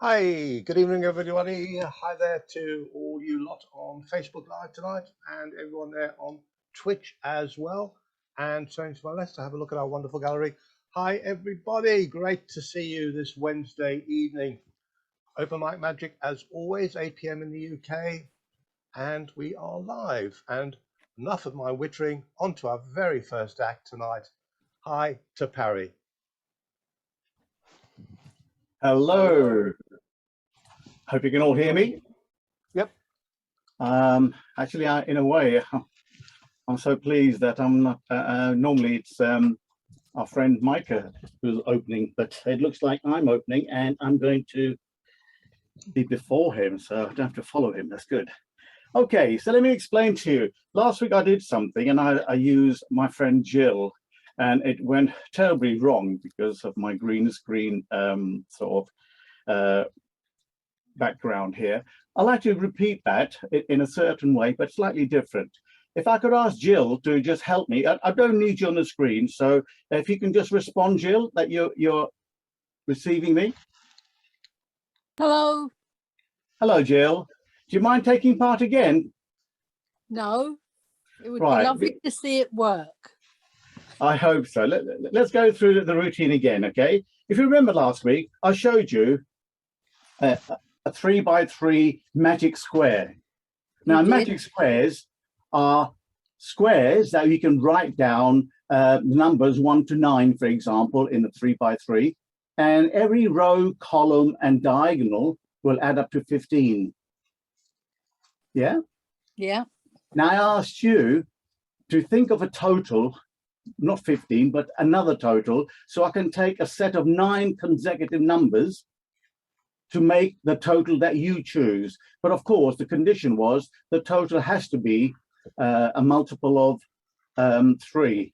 Hi, good evening, everybody. Hi there to all you lot on Facebook Live tonight and everyone there on Twitch as well. And turning to my left to have a look at our wonderful gallery. Hi, everybody. Great to see you this Wednesday evening. Open Mic Magic, as always, 8 p.m. in the UK. And we are live. And enough of my wittering, on to our very first act tonight. Hi to Parry. Hello. Hope you can all hear me. Yep. Actually, in a way, I'm so pleased that I'm not. Normally, it's our friend Micah who's opening, but it looks like I'm opening, and I'm going to be before him, so I don't have to follow him. That's good. Okay, so let me explain to you. Last week I did something, and I used my friend Jill, and it went terribly wrong because of my green screen sort of background here. I'd like to repeat that in a certain way, but slightly different. If I could ask Jill to just help me, I don't need you on the screen, so if you can just respond, Jill, that you're receiving me. Hello. Hello, Jill. Do you mind taking part again? No, it would Right. be lovely to see it work. I hope so. Let's go through the routine again, okay? If you remember last week, I showed you a 3x3 magic square. Now, magic squares are squares that you can write down numbers 1 to 9, for example, in the 3x3, and every row, column, and diagonal will add up to 15. Yeah? Yeah. Now, I asked you to think of a total, not 15, but another total, so I can take a set of 9 consecutive numbers to make the total that you choose. But of course, the condition was the total has to be a multiple of 3.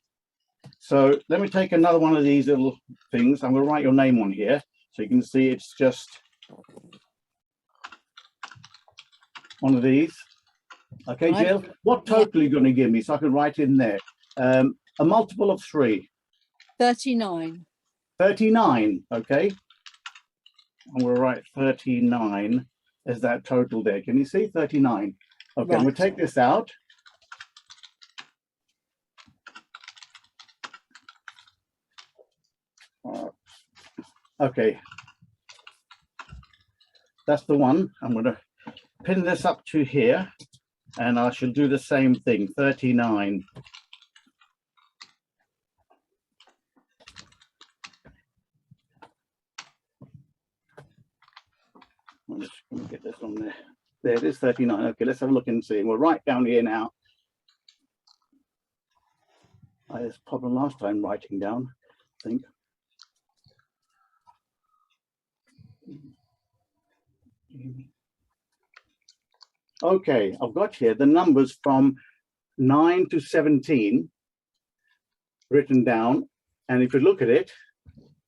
So let me take another one of these little things. I'm going to write your name on here so you can see it's just one of these. Okay, Jill, what total are you going to give me so I can write in there? A multiple of 3. 39. 39, okay. I'm going to write 39 as that total there. Can you see 39? Okay, right. We'll take this out. Okay, that's the one. I'm going to pin this up to here, and I shall do the same thing, 39. I'm just going to get this on there. There it is, 39. Okay, let's have a look and see. We're right down here now. I had this problem last time writing down, I think. Okay, I've got here the numbers from 9 to 17 written down. And if you look at it,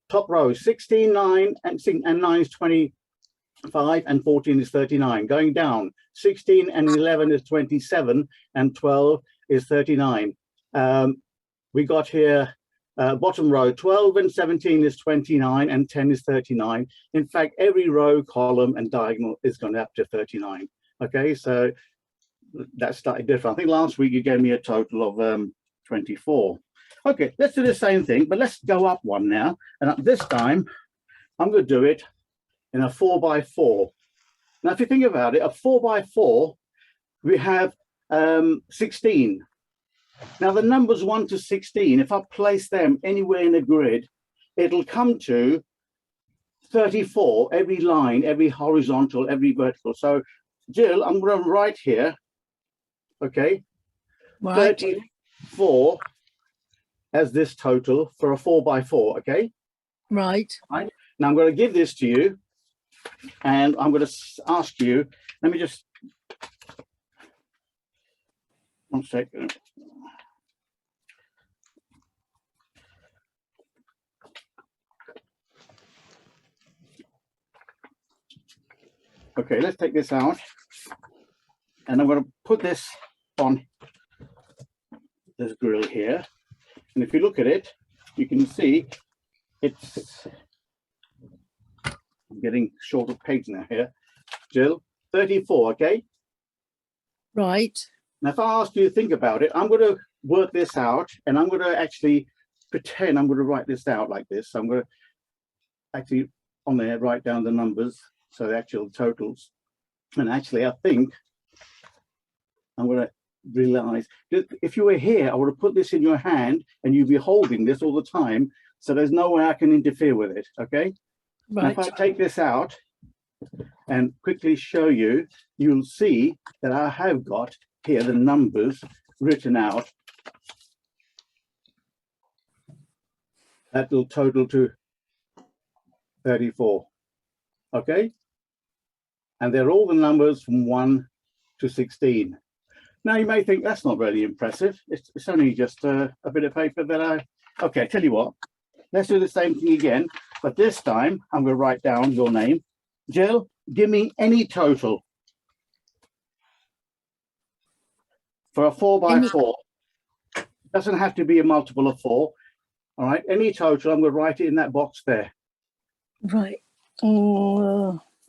top row, 16, 9, and 9 is 25, and 14 is 39. Going down, 16 and 11 is 27, and 12 is 39. We got here, bottom row, 12 and 17 is 29, and 10 is 39. In fact, every row, column, and diagonal is going up to 39. Okay, so that's slightly different. I think last week you gave me a total of 24. Okay, let's do the same thing, but let's go up one now. And this time, I'm going to do it in a 4x4. Now, if you think about it, a 4x4, we have 16. Now, the numbers 1 to 16, if I place them anywhere in the grid, it'll come to 34, every line, every horizontal, every vertical. So, Jill, I'm going to write here, okay, right. 34 as this total for a 4x4, okay? Right. Right. Now, I'm going to give this to you, and I'm going to ask you, let me just, one second. Okay, let's take this out, and I'm going to put this on this grill here. And if you look at it, you can see it's I'm getting short of pegs now here. Jill, 34, okay? Right. Now, if I ask you to think about it, I'm going to work this out, and I'm going to actually pretend I'm going to write this out like this. So I'm going to actually on there write down the numbers, so the actual totals. And actually, I think I'm going to realize that if you were here, I would have put this in your hand, and you'd be holding this all the time. So there's no way I can interfere with it, okay? Now, Right. if I take this out and quickly show you, you'll see that I have got here the numbers written out. That will total to 34, okay? And they're all the numbers from 1 to 16. Now, you may think that's not really impressive. It's only just a bit of paper that okay, tell you what, let's do the same thing again, but this time I'm going to write down your name. Jill, give me any total for a 4x4. Doesn't have to be a multiple of 4. All right, any total, I'm going to write it in that box there. Right.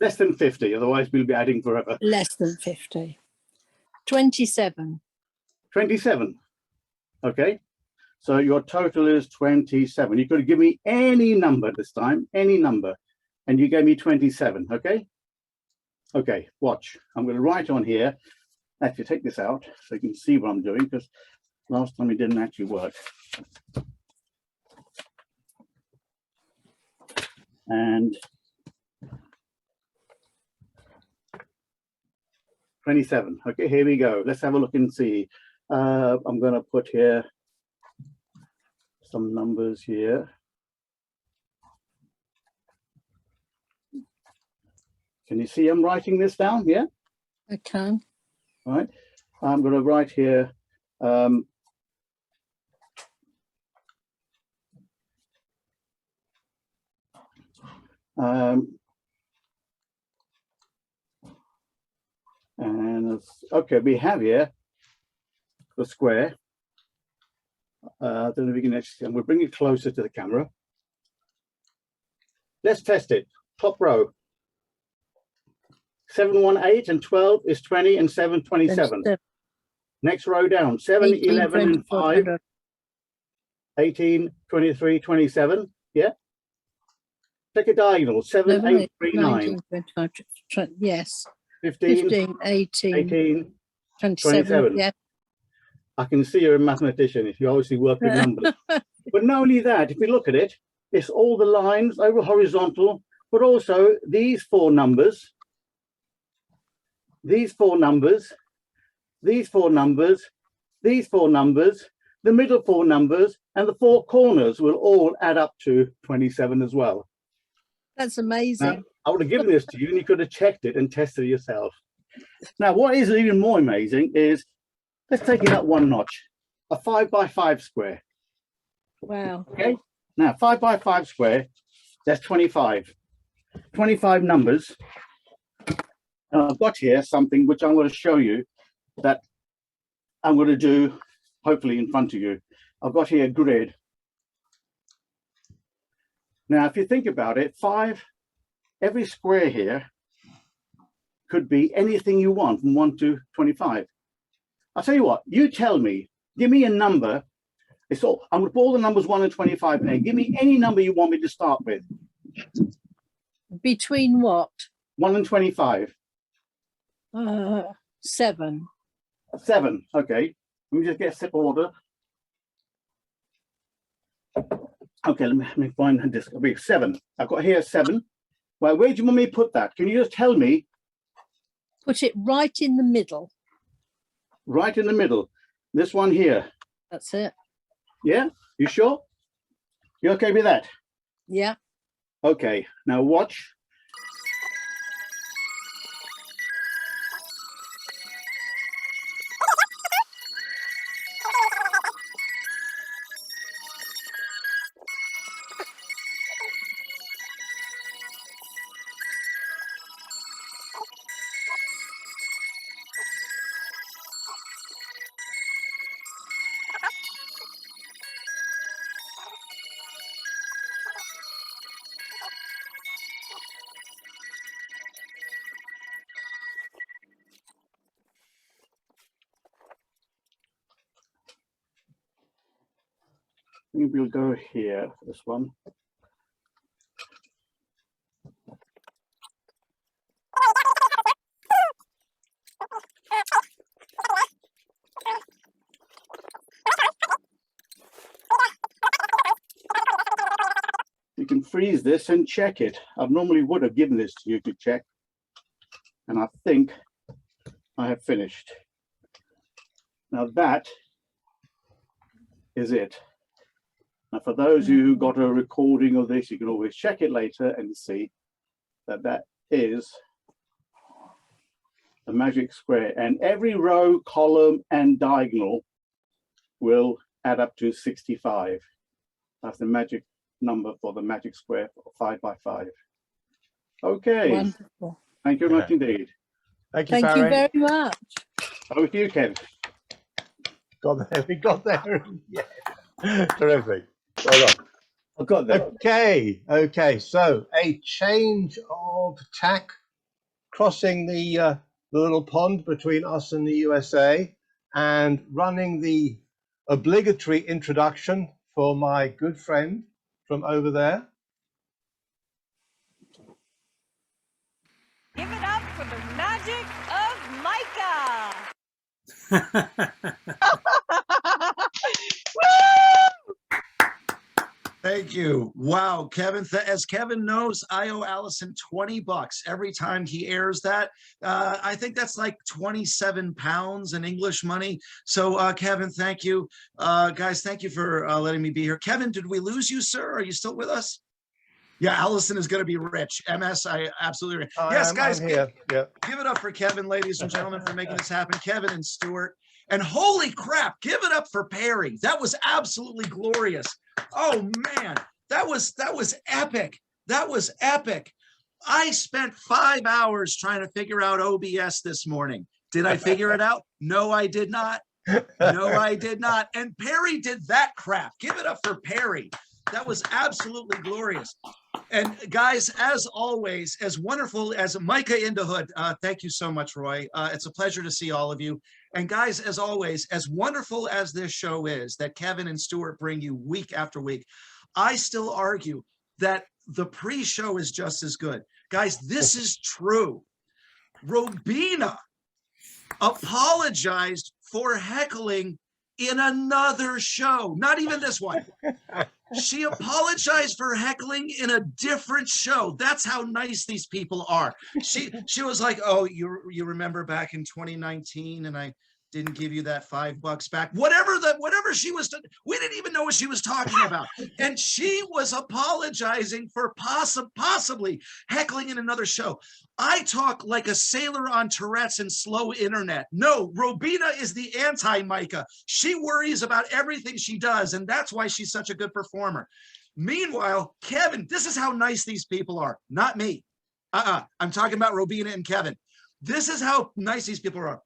Less than 50, otherwise we'll be adding forever. Less than 50. 27. 27. Okay, so your total is 27. You could give me any number this time, any number, and you gave me 27. Okay. Okay, watch. I'm going to write on here. Actually, take this out so you can see what I'm doing, because last time it didn't actually work. And 27. Okay, here we go. Let's have a look and see. I'm going to put here some numbers here. Can you see I'm writing this down? Yeah? I can. All right. I'm going to write here. And okay, we have here the square. I don't know if we can actually, we'll bring it closer to the camera. Let's test it. Top row. 7, 1, 8 and 12 is 20 and 7, 27. Next row down, 7, 18, 11 and 5, 24, 18, 23, 27. Yeah. Take a diagonal, 7, 8, 3, 9. 19, 25, yes. 15, 15, 18, 18, 27. 27. Yeah. I can see you're a mathematician if you obviously work with numbers. But not only that, if you look at it, it's all the lines over horizontal, but also these 4 numbers, these 4 numbers, these 4 numbers, these 4 numbers, the middle 4 numbers, and the 4 corners will all add up to 27 as well. That's amazing. Now, I would have given this to you and you could have checked it and tested it yourself. Now, what is even more amazing is, let's take it up one notch, a 5x5 square. Wow. Okay, now 5x5 square, that's 25. 25 numbers. And I've got here something which I'm going to show you that I'm going to do, hopefully in front of you. I've got here a grid. Now, if you think about it, every square here could be anything you want from 1 to 25. I'll tell you what, you tell me, give me a number. I'm going to put all the numbers 1 and 25 in there. Give me any number you want me to start with. Between what? 1 and 25. 7. 7, okay. Let me just get a step order. Okay, let me find this. It'll be 7. I've got here 7. Well, where do you want me to put that? Can you just tell me? Put it right in the middle. Right in the middle. This one here. That's it. Yeah? You sure? You okay with that? Yeah. Okay, now watch. think we'll go here for this one. You can freeze this and check it. I normally would have given this to you to check. And I think I have finished. Now that is it. Now for those of you who got a recording of this, you can always check it later and see that that is the magic square. And every row, column, and diagonal will add up to 65. That's the magic number for the magic square, 5 by 5. Okay. Wonderful. Thank you very much indeed. Thank you, Thank you Parry. very much. Over to you, Ken. Got there. We got there. Yeah. Terrific. Well done. I've got that. Okay. So a change of tack, crossing the little pond between us and the USA, and running the obligatory introduction for my good friend from over there. Give it up for the magic of Micah. Thank you. Wow, Kevin. As Kevin knows, I owe Allison $20 every time he airs that. I think that's like 27 pounds in English money. So, Kevin, thank you. Guys, thank you for letting me be here. Kevin, did we lose you, sir? Are you still with us? Yeah, Allison is going to be rich. MS, I absolutely. Yes, guys, I'm here. Yeah. give it up for Kevin, ladies and gentlemen, for making this happen. Kevin and Stuart. And holy crap, give it up for Parry. That was absolutely glorious. Oh man, that was epic. That was epic. I spent 5 hours trying to figure out OBS this morning. Did I figure it out? No, I did not. No, I did not. And Parry did that crap. Give it up for Parry. That was absolutely glorious. And guys, as always, as wonderful as Micah in the Hood, thank you so much, Roy. It's a pleasure to see all of you. And guys, as always, as wonderful as this show is that Kevin and Stuart bring you week after week, I still argue that the pre-show is just as good. Guys, this is true. Robina apologized for heckling in another show, not even this one. She apologized for heckling in a different show. That's how nice these people are. She was like, "Oh, you remember back in 2019, and I didn't give you that $5 back." Whatever she was, we didn't even know what she was talking about, and she was apologizing for possibly heckling in another show. I talk like a sailor on Tourette's and slow internet. No, Robina is the anti-Micah. She worries about everything she does, and that's why she's such a good performer. Meanwhile, Kevin, this is how nice these people are, not me. I'm talking about Robina and Kevin. This is how nice these people are.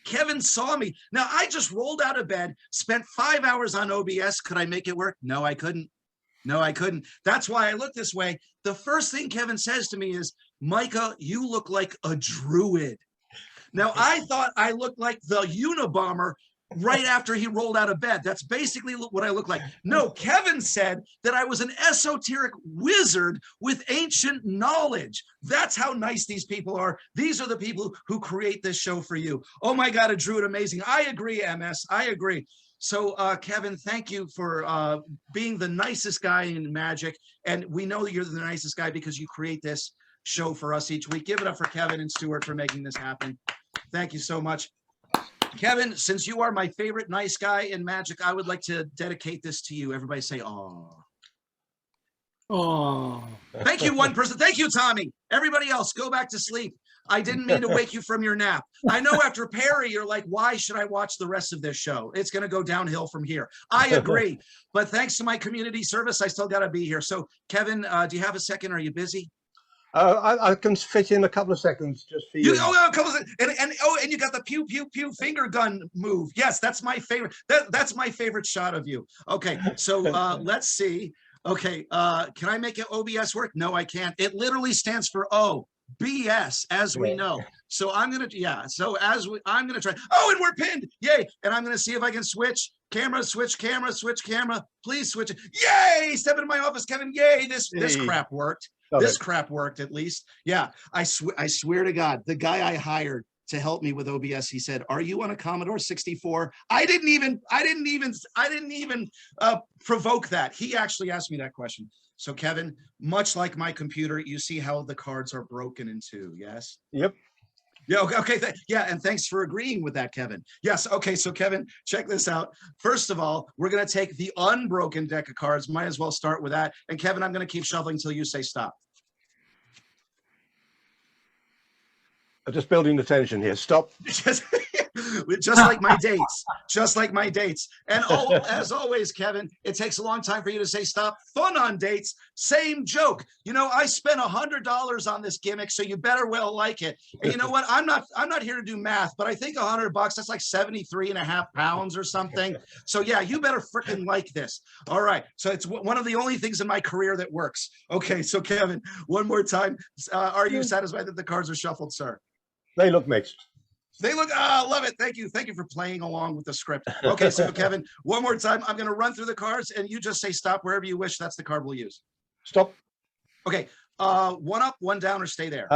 Kevin saw me. Now, I just rolled out of bed, spent 5 hours on OBS. Could I make it work? No, I couldn't. No, I couldn't. That's why I look this way. The first thing Kevin says to me is, "Micah, you look like a druid." Now, I thought I looked like the Unabomber right after he rolled out of bed. That's basically what I look like. No, Kevin said that I was an esoteric wizard with ancient knowledge. That's how nice these people are. These are the people who create this show for you. Oh my God, a druid, amazing. I agree, MS, I agree. So, Kevin, thank you for being the nicest guy in Magic. And we know you're the nicest guy because you create this show for us each week. Give it up for Kevin and Stuart for making this happen. Thank you so much. Kevin, since you are my favorite nice guy in Magic, I would like to dedicate this to you. Everybody say, "Aw." Oh, Thank you, one person. Thank you, Tommy. Everybody else, go back to sleep. I didn't mean to wake you from your nap. I know after Parry, you're like, why should I watch the rest of this show? It's going to go downhill from here. I agree. But thanks to my community service, I still got to be here. So, Kevin, do you have a second? Are you busy? I can fit in a couple of seconds just for you. A couple of, and you got the pew pew pew finger gun move. Yes, that's my favorite. That's my favorite shot of you. Okay, so let's see. Okay, can I make it OBS work? No, I can't. It literally stands for O. BS, as we Yeah. know. So I'm gonna, I'm gonna try. Oh, and we're pinned. Yay! And I'm gonna see if I can switch camera, switch camera. Please switch it. Yay! Step into my office, Kevin. Yay! This Hey. crap worked. Got This it. crap worked at least. Yeah, I swear to God, the guy I hired to help me with OBS, he said, "Are you on a Commodore 64?" I didn't even provoke that. He actually asked me that question. So Kevin, much like my computer, you see how the cards are broken in two. Yes. Yep. Yeah. Okay. Yeah. And thanks for agreeing with that, Kevin. Yes. Okay. So Kevin, check this out. First of all, we're going to take the unbroken deck of cards. Might as well start with that. And Kevin, I'm going to keep shuffling until you say stop. I'm just building the tension here. Stop. just like my dates, and as always, Kevin, it takes a long time for you to say stop. Fun on dates, same joke. You know, I spent $100 on this gimmick, so you better well like it. And you know what, I'm not here to do math, but I think $100, that's like 73.5 pounds or something. So yeah, you better freaking like this. All right, so it's one of the only things in my career that works. Okay, so Kevin, one more time, are you satisfied that the cards are shuffled, sir? They look mixed. They look, love it. Thank you for playing along with the script. Okay, so Kevin, one more time. I'm going to run through the cards, and you just say stop wherever you wish. That's the card we'll use. Stop. Okay, one up, one down, or stay there.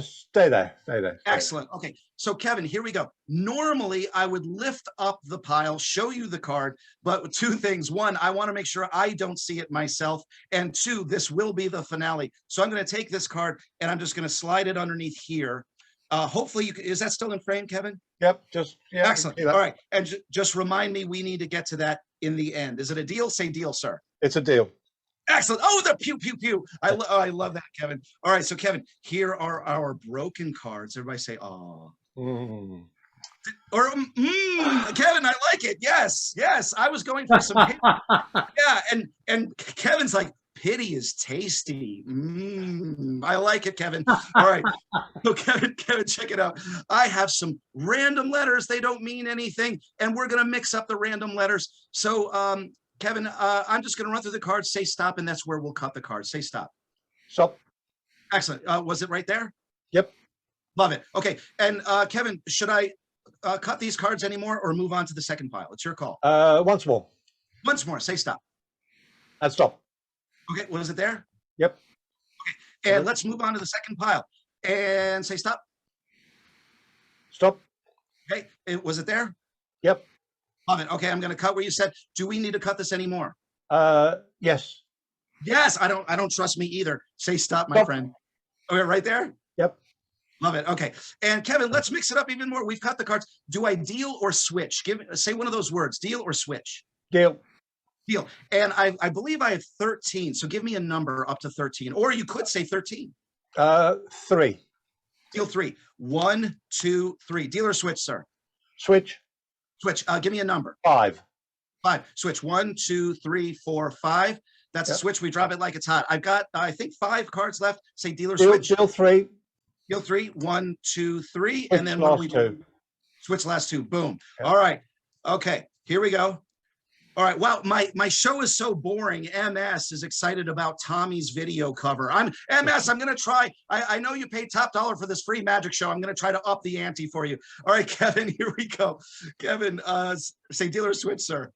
Stay there. Stay there. Excellent. Okay, so Kevin, here we go. Normally, I would lift up the pile, show you the card, but two things. One, I want to make sure I don't see it myself, and two, this will be the finale. So I'm going to take this card, and I'm just going to slide it underneath here. Hopefully, is that still in frame, Kevin? Yep. Just yeah. Excellent. All right, and just remind me, we need to get to that in the end. Is it a deal? Say deal, sir. It's a deal. Excellent. Oh, the pew pew pew. I love that, Kevin. All right, so Kevin, here are our broken cards. Everybody say, "Oh." Mm. Or Kevin, I like it. Yes. I was going for some. Yeah, and Kevin's like, pity is tasty. I like it, Kevin. All right. So Kevin, check it out. I have some random letters. They don't mean anything. And we're going to mix up the random letters. So, Kevin, I'm just going to run through the cards, say stop, and that's where we'll cut the cards. Say stop. Stop. Excellent. Was it right there? Yep. Love it. Okay. And Kevin, should I cut these cards anymore or move on to the second pile? It's your call. Once more. Once more. Say stop. And stop. Okay, was it there? Yep. Okay, and let's move on to the second pile and say stop. Stop. Okay, was it there? Yep. Love it. Okay, I'm going to cut where you said. Do we need to cut this anymore? Yes. Yes. I don't trust me either. Say stop, my friend. Okay, right there. Yep. Love it. Okay, and Kevin, let's mix it up even more. We've cut the cards. Do I deal or switch? Say one of those words. Deal or switch. Deal. Deal. And I believe I have 13. So give me a number up to 13, or you could say 13. 3. Deal 3. 1, 2, 3. Deal or switch, sir. Switch. Switch. Give me a number. 5. 5. Switch. 1, 2, 3, 4, 5. That's a switch. We drop it like it's hot. I've got, I think, 5 cards left. Say deal or switch. Deal 3. Deal 3. 1, 2, 3. Switch And then what do we do? 2. Switch last 2. Boom. Yep. All right. Okay. Here we go. All right. Wow. My show is so boring. MS is excited about Tommy's video cover. I'm going to try. I know you paid top dollar for this free magic show. I'm going to try to up the ante for you. All right, Kevin, here we go. Kevin, say deal or switch, sir.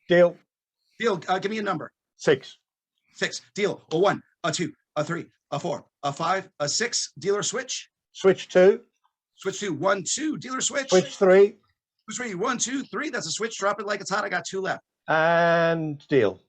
Deal. Deal. Give me a number. 6. 6. Deal. A 1, a 2, a 3, a 4, a 5, a 6. Deal or switch. Switch 2. Switch 2. 1, 2. Deal or switch. Switch 3. Switch 3. 1, 2, 3. That's a switch. Drop it like it's hot. I got 2 left. And deal.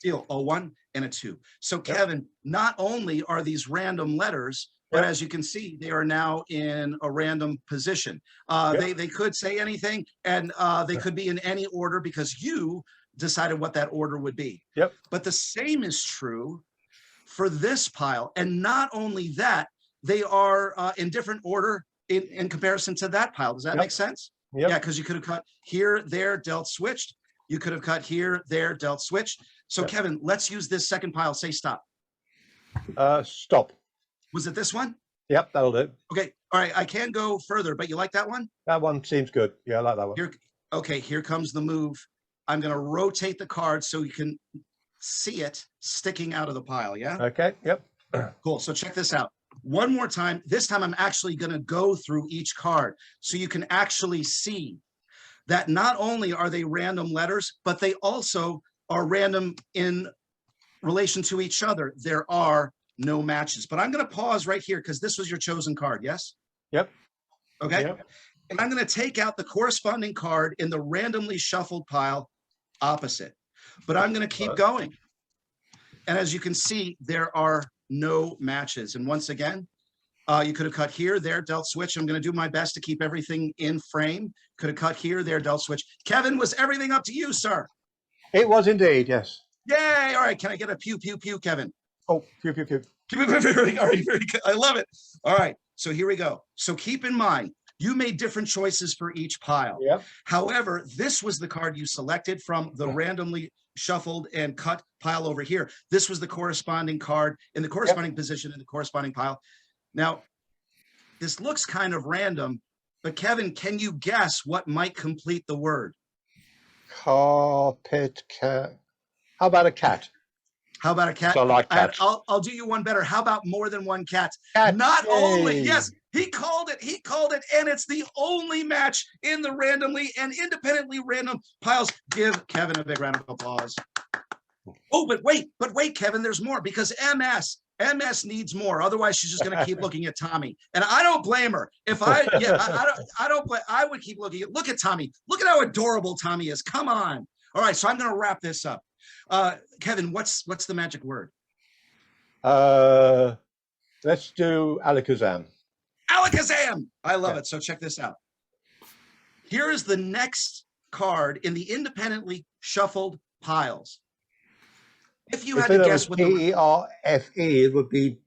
Deal. A 1 and a 2. So Kevin, not only are these random letters, but as you can see, they are now in a random position. They could say anything, and they could be in any order because you decided what that order would be. Yep. But the same is true for this pile. And not only that, they are in different order in comparison to that pile. Does that make sense? Yep. Yeah, because you could have cut here, there, dealt, switched. You could have cut here, there, dealt, switched. So Kevin, let's use this second pile. Say stop. Stop. Was it this one? Yep, that'll do. Okay. All right. I can go further, but you like that one? That one seems good. Yeah, I like that one. Here comes the move. I'm going to rotate the card so you can see it sticking out of the pile. Yeah. Okay. Yep. Cool. So check this out. one more time. This time I'm actually going to go through each card so you can actually see that not only are they random letters, but they also are random in relation to each other. There are no matches. But I'm going to pause right here because this was your chosen card, yes? Yep. Okay. Yep. And I'm going to take out the corresponding card in the randomly shuffled pile opposite. But I'm going to keep going. And as you can see, there are no matches. And once again, you could have cut here, there, dealt switch. I'm going to do my best to keep everything in frame. Could have cut here, there, dealt switch. Kevin, was everything up to you, sir? It was indeed, yes. Yay! All right, can I get a pew, pew, pew, Kevin? Oh, pew, pew, pew. All right, very good. I love it. All right, so here we go. So keep in mind, you made different choices for each pile. Yep. However, this was the card you selected from the randomly shuffled and cut pile over here. This was the corresponding card in the corresponding position in the corresponding pile. Now, this looks kind of random, but Kevin, can you guess what might complete the word? Carpet cat. How about a cat? How about a cat? So I like And cats. I'll do you one better. How about more than one cat? Cat. Not only, Yay. yes, he called it, and it's the only match in the randomly and independently random piles. Give Kevin a big round of applause. Oh, but wait, Kevin, there's more because MS needs more. Otherwise, she's just going to keep looking at Tommy. And I don't blame her. If I don't blame, I would keep looking at, look at Tommy. Look at how adorable Tommy is. Come on. All right. So I'm going to wrap this up. Kevin, what's the magic word? Let's do Alakazam. Alakazam. I love it. So check this out. Here is the next card in the independently shuffled piles. If you had to guess what the P-E-R-F-E, it would be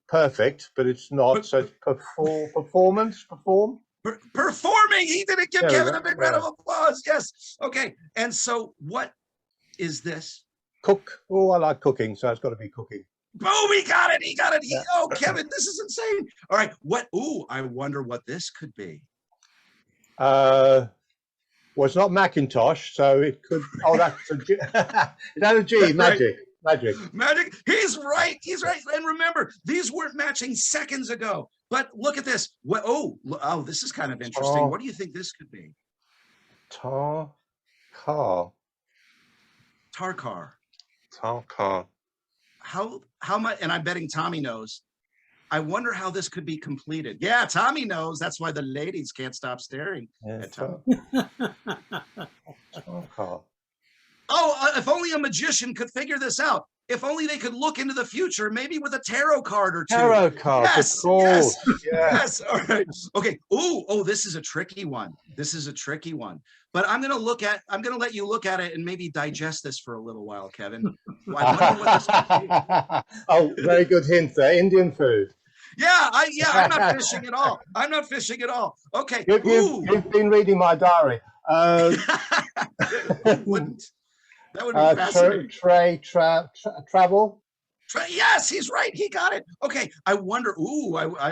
perfect, but it's not. So it's performing. He didn't give Kevin a big round of applause. Yes. Okay. And so what is this? Cook. Oh, I like cooking, so it's got to be cooking. Boom, he got it. Oh, Kevin, this is insane. All right. What? Ooh, I wonder what this could be. Well, it's not Macintosh, so it could. Oh, that's a G. Is that a G? Magic. Magic. He's right. And remember, these weren't matching seconds ago. But look at this. What? Oh, this is kind of interesting. What do you think this could be? Tar car. How much? And I'm betting Tommy knows. I wonder how this could be completed. Yeah, Tommy knows. That's why the ladies can't stop staring at Tommy. Oh, if only a magician could figure this out. If only they could look into the future, maybe with a tarot card or two. Tarot card, yes, of course. Yes. All right. Okay. Oh, this is a tricky one. But I'm going to let you look at it and maybe digest this for a little while, Kevin. I wonder what this could be. Oh, very good hint there. Indian food. Yeah, I'm not fishing at all. Okay. You've been reading my diary. Who wouldn't? That would be fascinating. Travel. Yes, he's right. He got it. Okay. I wonder.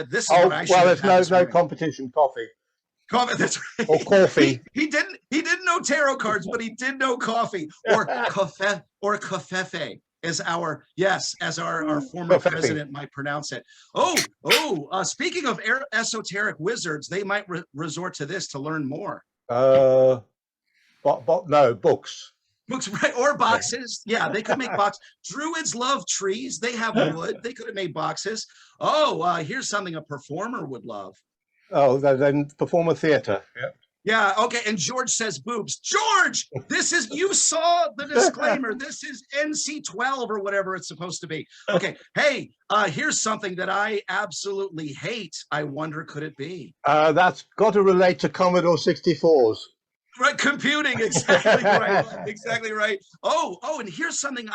This is what I should. Well, there's no competition. Coffee. That's right. Or coffee. He didn't know tarot cards, but he did know coffee or café or cafefe. As our former president might pronounce it. Speaking of esoteric wizards, they might resort to this to learn more. Books. Books, right? Or boxes. Yeah, they could make boxes. Druids love trees. They have wood. They could have made boxes. Here's something a performer would love. Oh, then performer theater. Yeah. Yeah, okay. And George says boobs. George, you saw the disclaimer. This is NC-12 or whatever it's supposed to be. Okay. Hey, here's something that I absolutely hate. I wonder, could it be? That's got to relate to Commodore 64s. Right, computing. Exactly right. Exactly right. Oh, and here's something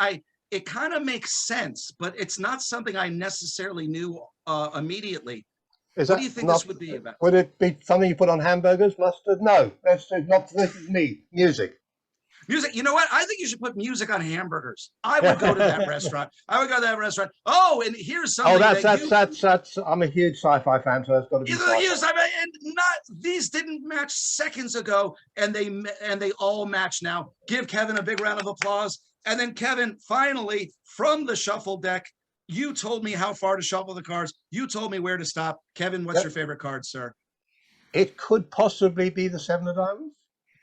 it kind of makes sense, but it's not something I necessarily knew immediately. What do you think this would be about? Would it be something you put on hamburgers? Mustard? No. This is me. Music. Music. You know what? I think you should put music on hamburgers. I would go to that restaurant. Oh, and here's something. That's. I'm a huge sci-fi fan, so it's got to be. These didn't match seconds ago, and they all match now. Give Kevin a big round of applause. And then Kevin, finally, from the shuffle deck, You told me how far to shuffle the cards. You told me where to stop. Kevin, what's Yep. your favorite card, sir? It could possibly be the 7 of diamonds.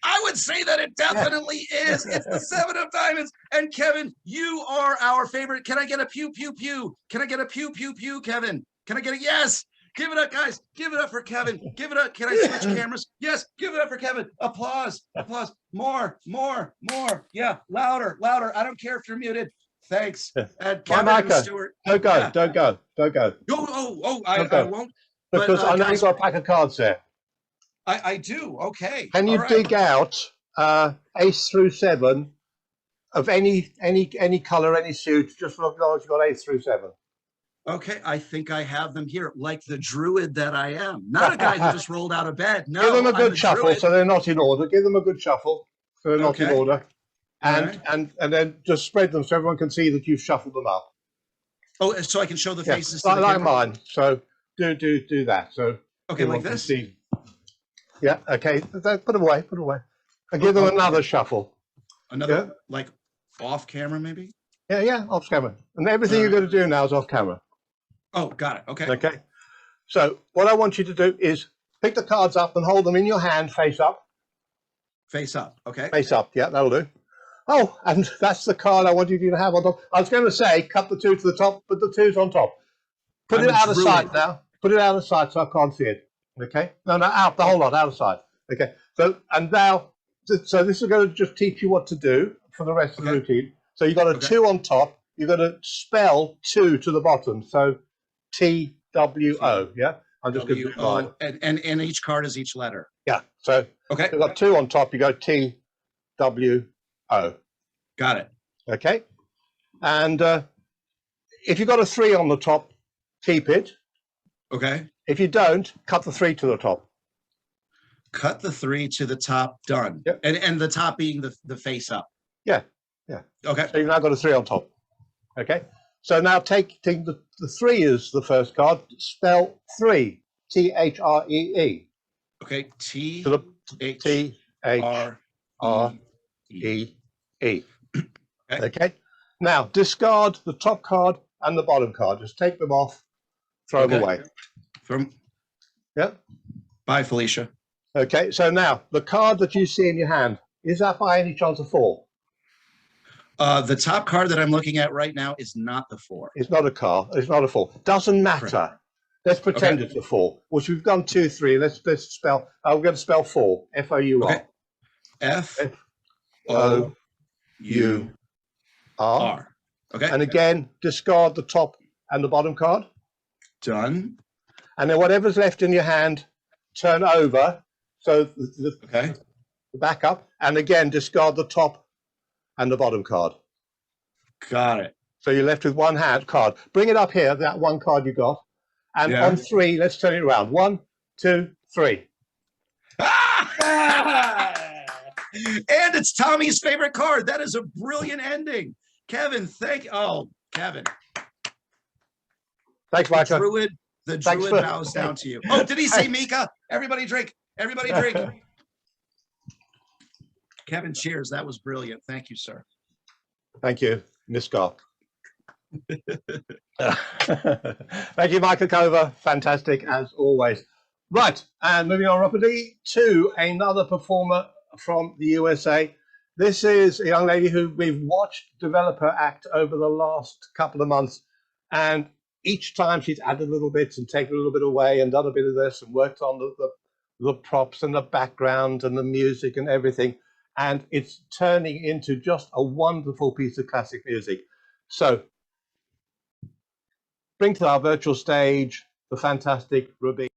I would say that it definitely is. It's the 7 of diamonds. And Kevin, you are our favorite. Can I get a pew, pew, pew? Can I get a pew, pew, pew, Kevin? Can I get a yes? Give it up, guys. Give it up for Kevin. Give it up. Can I switch cameras? Yes. Give it up for Kevin. Applause. Applause. More, more, more. Yeah. Louder, louder. I don't care if you're muted. Thanks. And Kevin and Micah, Stuart. don't go, Yeah. don't go, don't go. I go. won't. Because But, I know guys, you've got a pack of cards there. I do. Okay. Can you All right. dig out ace through 7 of any color, any suit? Just look as you've got ace through 7. Okay, I think I have them here, like the druid that I am. Not a guy who just rolled out of bed. No, Give them a I'm good shuffle druid. so they're not in order. Give them a good shuffle so they're not in Okay. order. All And, right. and then just spread them so everyone can see that you've shuffled them up. Oh, so I can show the Yeah, faces to the like camera? mine. So do that. So Okay, everyone like can this? see. Yeah, okay. Put them away, put them away. And give them okay. another shuffle. Another, Yeah. like, off camera, maybe? Yeah, off camera. And everything you're going to do now is off camera. Oh, got it. Okay. Okay. So what I want you to do is pick the cards up and hold them in your hand face up. Face up. Okay. Face up. Yeah, that'll do. Oh, and that's the card I wanted you to have on top. I was going to say cut the 2 to the top, but the 2's on top. Put I'm it a out of druid. sight now. Put it out of sight so I can't see it. Okay. No, out the whole lot, out of sight. Okay. So and now, so this is going to just teach you what to do for the rest of the Okay. routine. So you've got a Okay. 2 on top. You've got to spell 2 to the bottom. So TWO. Yeah. I'm just going to do mine. W-O, and each card is each letter. Yeah. So Okay. you've got 2 on top. You go TWO. Got it. Okay. And if you've got a 3 on the top, keep it. Okay. If you don't, cut the 3 to the top. Cut the 3 to the top. Done. Yep. And the top being the face up. Yeah. Okay. So you've now got a 3 on top. Okay. So now take the 3 is the first card. Spell 3. THREE. Okay. T To the H THREE. R E. Okay. Okay. Now discard the top card and the bottom card. Just take them off, throw them away. From. Yeah. Bye, Felicia. Okay. So now the card that you see in your hand, is that by any chance a 4? The top card that I'm looking at right now is not the 4. It's not a card. It's not a 4. Doesn't matter. Correct. Let's pretend Okay. it's a 4. Which we've done 2, 3. Let's spell. I'm going to spell 4. FOUR. Okay. F O O U R. R. Okay. And again, discard the top and the bottom card. Done. And then whatever's left in your hand, turn over. So Okay. the back up. And again, discard the top and the bottom card. Got it. So you're left with one hand card. Bring it up here, that one card you got. And Yeah. on 3, let's turn it around. 1, 2, 3. And it's Tommy's favorite card. That is a brilliant ending. Kevin, thank you. Oh, Kevin. Thanks, The Micah. druid, the Thanks druid for- bows down to you. Oh, did he say Micah? Everybody drink. Everybody drink. Kevin, cheers. That was brilliant. Thank you, sir. Thank you, Miss Scott. Thank you, Micah Cover. Fantastic as always. Right, and moving on rapidly to another performer from the USA. This is a young lady who we've watched develop her act over the last couple of months, and each time she's added little bits and taken a little bit away and done a bit of this and worked on the props and the background and the music and everything, and it's turning into just a wonderful piece of classic music. So bring to our virtual stage the fantastic Ruby.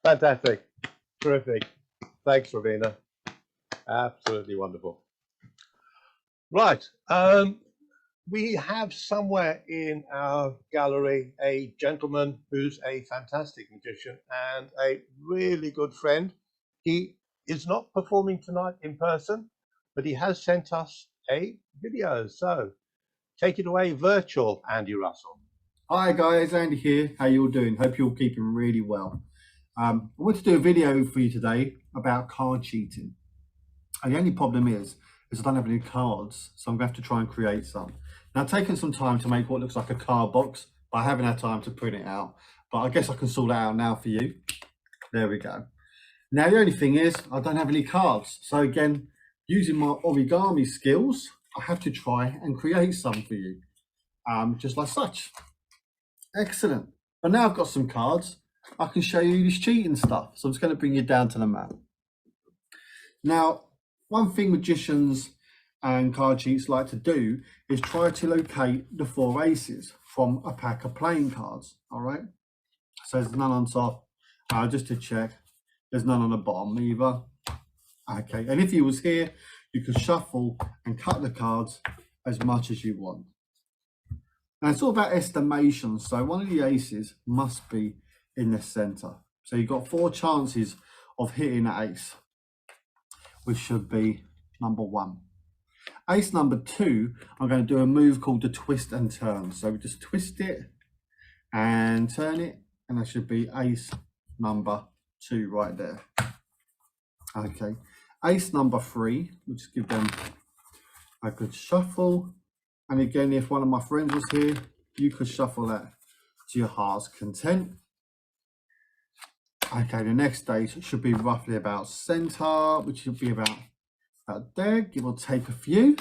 Fantastic. Terrific. Thanks, Ravina. Absolutely wonderful. Right. We have somewhere in our gallery a gentleman who's a fantastic magician and a really good friend. He is not performing tonight in person, but he has sent us a video. So take it away, virtual Andy Russell. Hi guys, Andy here. How you all doing? Hope you're all keeping really well. I want to do a video for you today about card cheating. And the only problem is I don't have any cards, so I'm going to have to try and create some. Now, I've taken some time to make what looks like a card box, but I haven't had time to print it out. But I guess I can sort that out now for you. There we go. Now, the only thing is I don't have any cards. So again, using my origami skills, I have to try and create some for you, just like such. Excellent. But now I've got some cards, I can show you this cheating stuff. So I'm just going to bring you down to the map. Now, one thing magicians and card cheats like to do is try to locate the 4 aces from a pack of playing cards. All right. So there's none on top. Just to check, there's none on the bottom either. Okay. And if you was here, you could shuffle and cut the cards as much as you want. Now it's all about estimation. So one of the aces must be in the center. So you've got 4 chances of hitting the ace, which should be number 1. Ace number 2, I'm going to do a move called the twist and turn. So we just twist it and turn it, and that should be ace number 2 right there. Okay, ace number 3, we'll just give them a good shuffle. And again, if one of my friends was here, you could shuffle that to your heart's content. Okay, the next ace should be roughly about center, which should be about there, give or take a few.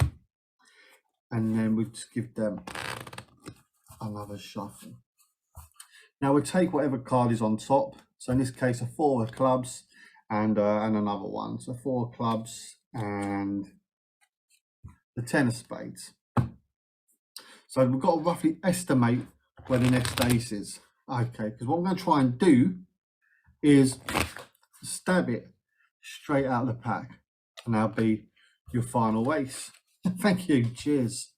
And then we just give them another shuffle. Now we'll take whatever card is on top. So in this case, a 4 of clubs and another one. So 4 of clubs and the 10 of spades. So we've got to roughly estimate where the next ace is. Okay, because what I'm going to try and do is stab it straight out of the pack, and that'll be your final ace. Thank you. Cheers.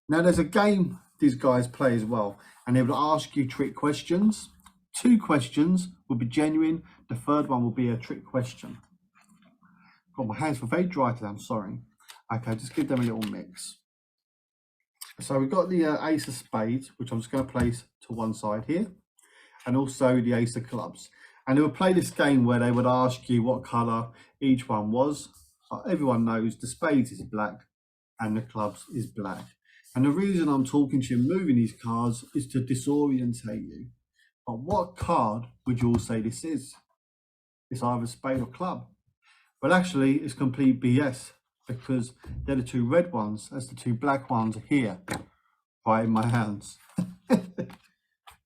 Now there's a game these guys play as well, and they will ask you trick questions. 2 questions will be genuine. The third one will be a trick question. God, my hands were very dry today. I'm sorry. Okay, just give them a little mix. So we've got the ace of spades, which I'm just going to place to one side here, and also the ace of clubs. And they would play this game where they would ask you what colour each one was. Everyone knows the spades is black and the clubs is black. And the reason I'm talking to you and moving these cards is to disorientate you. But what card would you all say this is? It's either spade or club. But actually it's complete BS, because they're the 2 red ones as the 2 black ones here, right in my hands.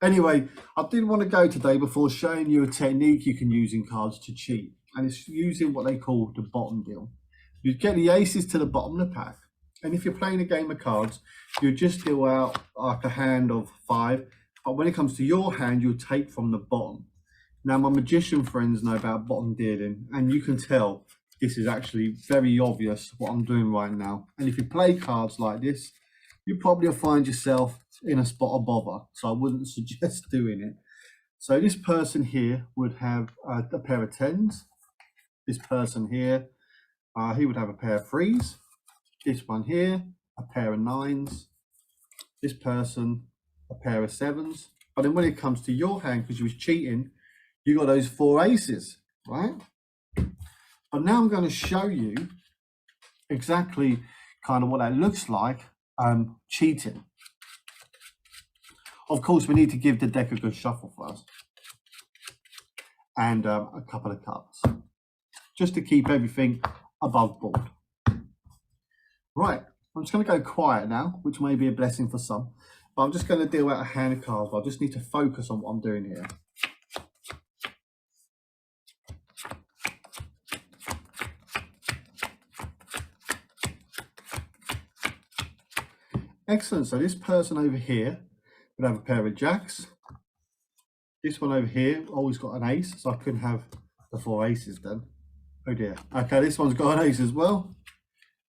Anyway, I did want to go today before showing you a technique you can use in cards to cheat, and it's using what they call the bottom deal. You get the aces to the bottom of the pack, and if you're playing a game of cards, you just deal out like a hand of 5, but when it comes to your hand, you'll take from the bottom. Now, my magician friends know about bottom dealing, and you can tell this is actually very obvious what I'm doing right now. And if you play cards like this, you probably will find yourself in a spot of bother, so I wouldn't suggest doing it. So this person here would have a pair of 10s. This person here, he would have a pair of 3s. This one here, a pair of 9s. This person, a pair of 7s. But then when it comes to your hand, because you was cheating, you got those 4 aces, right? But now I'm going to show you exactly kind of what that looks like cheating. Of course, we need to give the deck a good shuffle first, and a couple of cups, just to keep everything above board. Right, I'm just going to go quiet now, which may be a blessing for some, but I'm just going to deal out a hand of cards. I just need to focus on what I'm doing here. Excellent. So this person over here would have a pair of jacks, This one over here always got an ace, so I couldn't have the 4 aces then. Oh dear. Okay, this one's got an ace as well.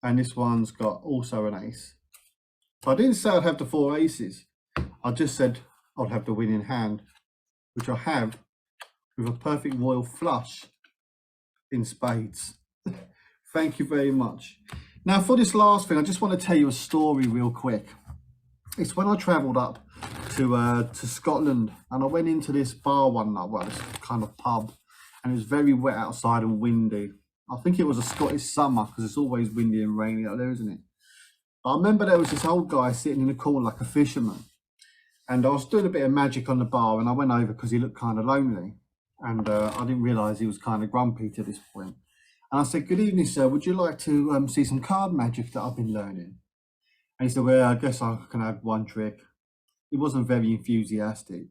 And this one's got also an ace. So I didn't say I'd have the 4 aces. I just said I'd have the winning hand, which I have with a perfect royal flush in spades. Thank you very much. Now for this last thing, I just want to tell you a story real quick. It's when I travelled up to Scotland, and I went into this bar one night, well, this kind of pub, and it was very wet outside and windy. I think it was a Scottish summer because it's always windy and rainy out there, isn't it? I remember there was this old guy sitting in the corner like a fisherman, and I was doing a bit of magic on the bar, and I went over because he looked kind of lonely, and I didn't realise he was kind of grumpy to this point. And I said, "Good evening, sir. Would you like to see some card magic that I've been learning?" And he said, "Well, I guess I can have one trick." He wasn't very enthusiastic.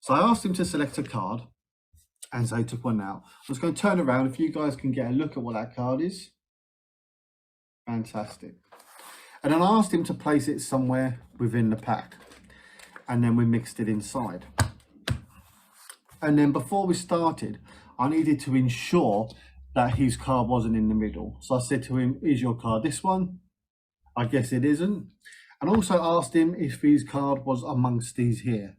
So I asked him to select a card, and so he took one out. I was going to turn around if you guys can get a look at what that card is. Fantastic. And then I asked him to place it somewhere within the pack, and then we mixed it inside. And then before we started, I needed to ensure that his card wasn't in the middle. So I said to him, "Is your card this one?" I guess it isn't. And also asked him if his card was amongst these here,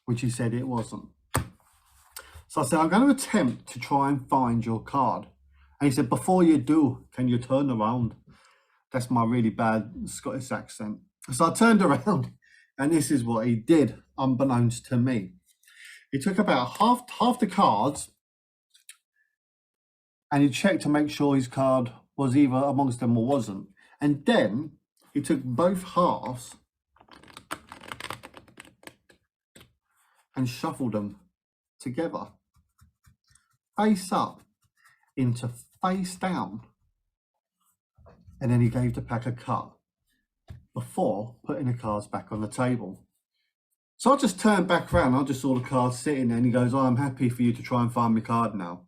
which he said it wasn't. So I said, "I'm going to attempt to try and find your card." And he said, "Before you do, can you turn around?" That's my really bad Scottish accent. So I turned around, and this is what he did, unbeknownst to me. He took about half the cards, and he checked to make sure his card was either amongst them or wasn't. And then he took both halves and shuffled them together, face up into face down. And then he gave the pack a cut before putting the cards back on the table. So I just turned back around, I just saw the cards sitting there, and he goes, "Oh, I'm happy for you to try and find my card now."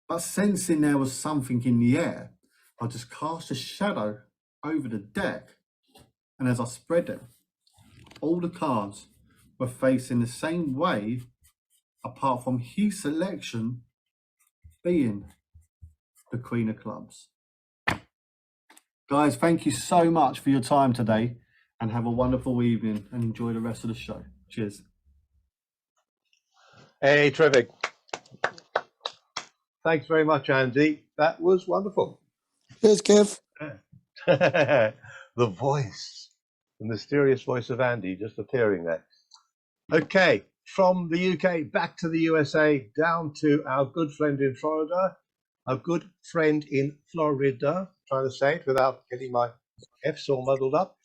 But sensing there was something in the air, I just cast a shadow over the deck, and as I spread it, all the cards were facing the same way, apart from his selection being the Queen of Clubs. Guys, thank you so much for your time today, and have a wonderful evening, and enjoy the rest of the show. Cheers. Hey, terrific. Thanks very much, Andy. That was wonderful. Cheers, Kev. The voice, the mysterious voice of Andy just appearing there. Okay, from the UK back to the USA, down to our good friend in Florida. Trying to say it without getting my F's all muddled up.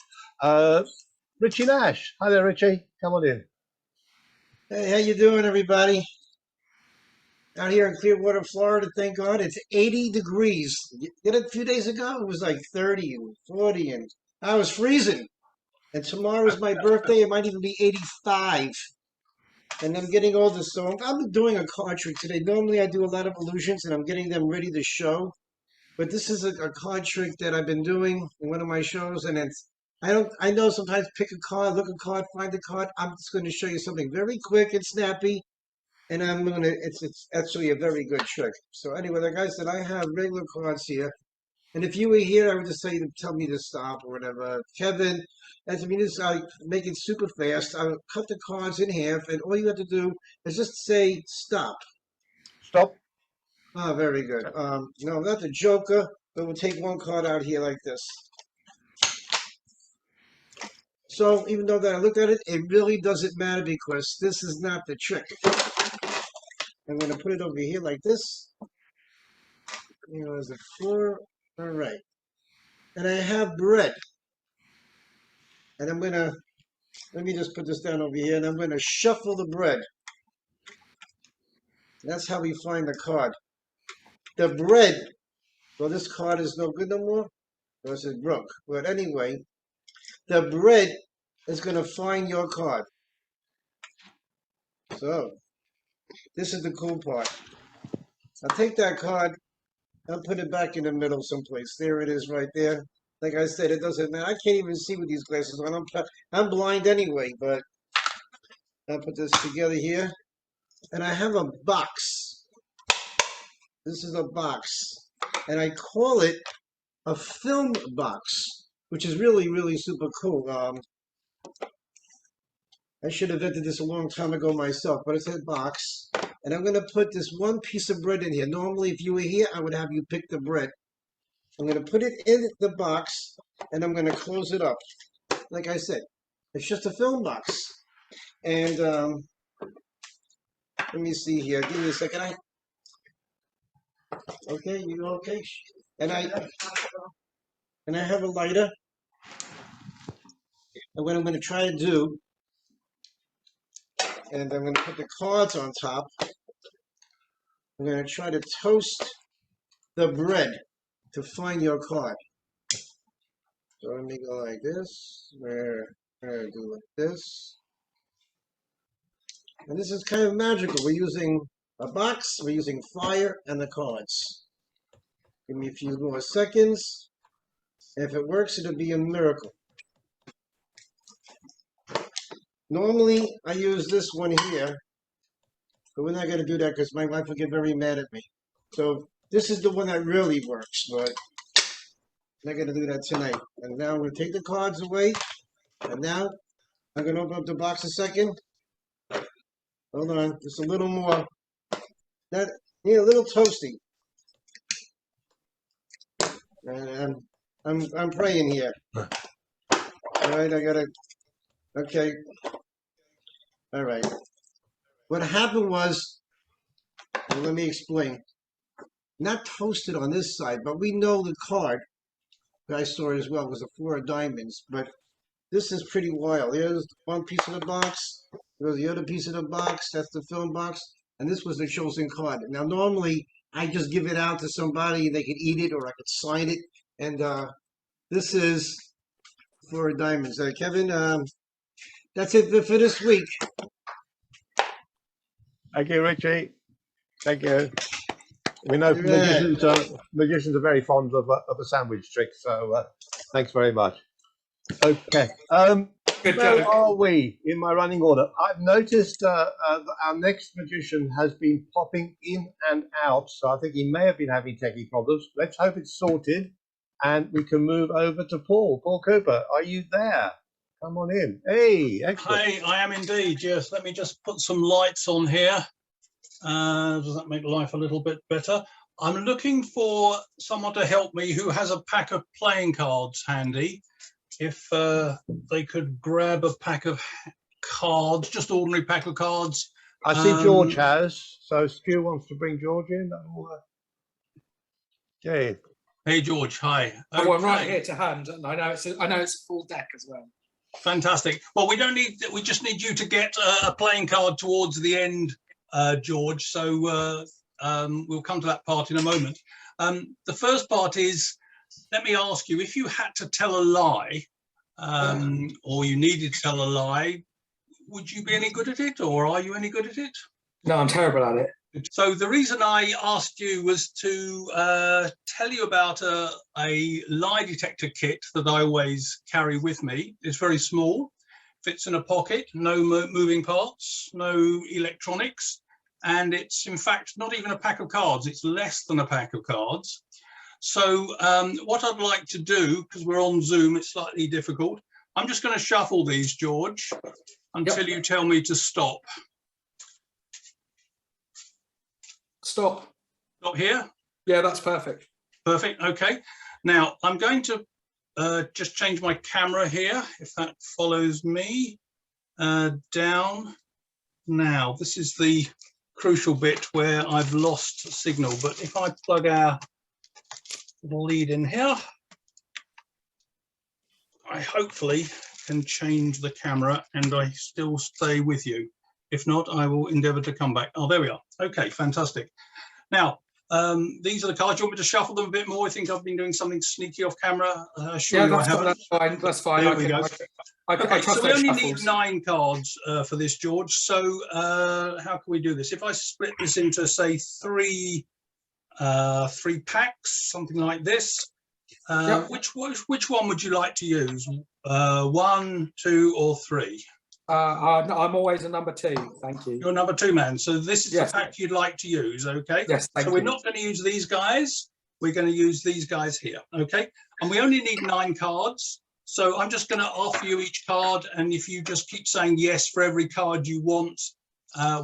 Richie Nash. Hi there, Richie. Come on in. Hey, how you doing, everybody? Out here in Clearwater, Florida, thank God, it's 80 degrees. Did it a few days ago? It was like 30 and 40, and I was freezing. And tomorrow's my birthday. It might even be 85. And I'm getting older, so I'm doing a card trick today. Normally, I do a lot of illusions, and I'm getting them ready to show. But this is a card trick that I've been doing in one of my shows, and I know sometimes pick a card, look a card, find a card. I'm just going to show you something very quick and snappy, and it's actually a very good trick. So anyway, like I said, I have regular cards here, and if you were here, I would just say to tell me to stop or whatever. Kevin, as I mean, I make it super fast. I'll cut the cards in half, and all you have to do is just say stop. Stop. Ah, very good. No, not the Joker, but we'll take one card out here like this. So even though that I looked at it, it really doesn't matter because this is not the trick. I'm going to put it over here like this. You know, as the floor. All right. And I have bread. And I'm going to, let me just put this down over here, and I'm going to shuffle the bread. That's how we find the card. The bread, well, this card is no good no more because it broke. But anyway, the bread is going to find your card. So, this is the cool part. I'll take that card, I'll put it back in the middle someplace. There it is right there. Like I said, it doesn't matter. I can't even see with these glasses on. I'm blind anyway, but I put this together here, and I have a box. This is a box, and I call it a film box, which is really, really super cool. I should have invented this a long time ago myself, but it's a box, and I'm going to put this one piece of bread in here. Normally, if you were here, I would have you pick the bread. I'm going to put it in the box, and I'm going to close it up. Like I said, it's just a film box. And let me see here. Give me a second. Okay, you okay? And I have a lighter. And what I'm going to try to do, and I'm going to put the cards on top. I'm going to try to toast the bread to find your card. So let me go like this. We're going to do like this. And this is kind of magical. We're using a box, we're using fire, and the cards. Give me a few more seconds. If it works, it'll be a miracle. Normally, I use this one here, but we're not going to do that because my wife will get very mad at me. So this is the one that really works, but I'm not going to do that tonight. And now I'm going to take the cards away. And now I'm going to open up the box a second. Hold on, just a little more. That need a little toasting. And I'm praying here. All right, I gotta. Okay. All right. What happened was, well, let me explain. Not toasted on this side, but we know the card that I saw as well was a 4 of diamonds. But this is pretty wild. Here's one piece of the box. Here's the other piece of the box. That's the film box. And this was the chosen card. Now, normally, I just give it out to somebody. They could eat it or I could sign it. And this is 4 of diamonds. Kevin, that's it for this week. Thank you, Richie. Thank you. We know Yeah. magicians are very fond of a sandwich trick, so thanks very much. Okay. Good Where joke. are we in my running order? I've noticed that our next magician has been popping in and out, so I think he may have been having techie problems. Let's hope it's sorted, and we can move over to Paul. Paul Cooper, are you there? Come on in. Hey, excellent. Hey, I am indeed. Yes, let me just put some lights on here. Does that make life a little bit better? I'm looking for someone to help me who has a pack of playing cards handy. If they could grab a pack of cards, just ordinary pack of cards. I see George has, so Stu wants to bring George in. Okay. Hey, George. Hi. Oh, well, I'm right Okay. here to hand. And I know it's a full deck as well. Fantastic. Well, we don't need. We just need you to get a playing card towards the end, George. So we'll come to that part in a moment. The first part is, let me ask you, if you had to tell a lie, or you needed to tell a lie, would you be any good at it, or are you any good at it? No, I'm terrible at it. So the reason I asked you was to tell you about a lie detector kit that I always carry with me. It's very small, fits in a pocket, no moving parts, no electronics, and it's in fact not even a pack of cards. It's less than a pack of cards. So what I'd like to do, because we're on Zoom, it's slightly difficult. I'm just going to shuffle these, George, until you tell me to stop. Stop. Stop here? Yeah, that's perfect. Perfect. Okay. Now I'm going to just change my camera here, if that follows me. Down. Now, this is the crucial bit where I've lost signal, but if I plug our little lead in here, I hopefully can change the camera and I still stay with you. If not, I will endeavour to come back. Oh, there we are. Okay, fantastic. Now, these are the cards. Do you want me to shuffle them a bit more? I think I've been doing something sneaky off camera. Sure, Yeah, I haven't. that's fine. That's fine. There we go. I Okay, trust so we those only need shuffles. 9 cards for this, George. So how can we do this? If I split this into, say, 3 packs, something like this, Yep. which one would you like to use? 1, 2, or 3? I'm always a number 2. Thank you. You're number 2 man. So this is Yes. the pack you'd like to use, okay? Yes, thank so we're you. not going to use these guys. We're going to use these guys here, okay? And we only need 9 cards. So I'm just going to offer you each card, and if you just keep saying yes for every card you want,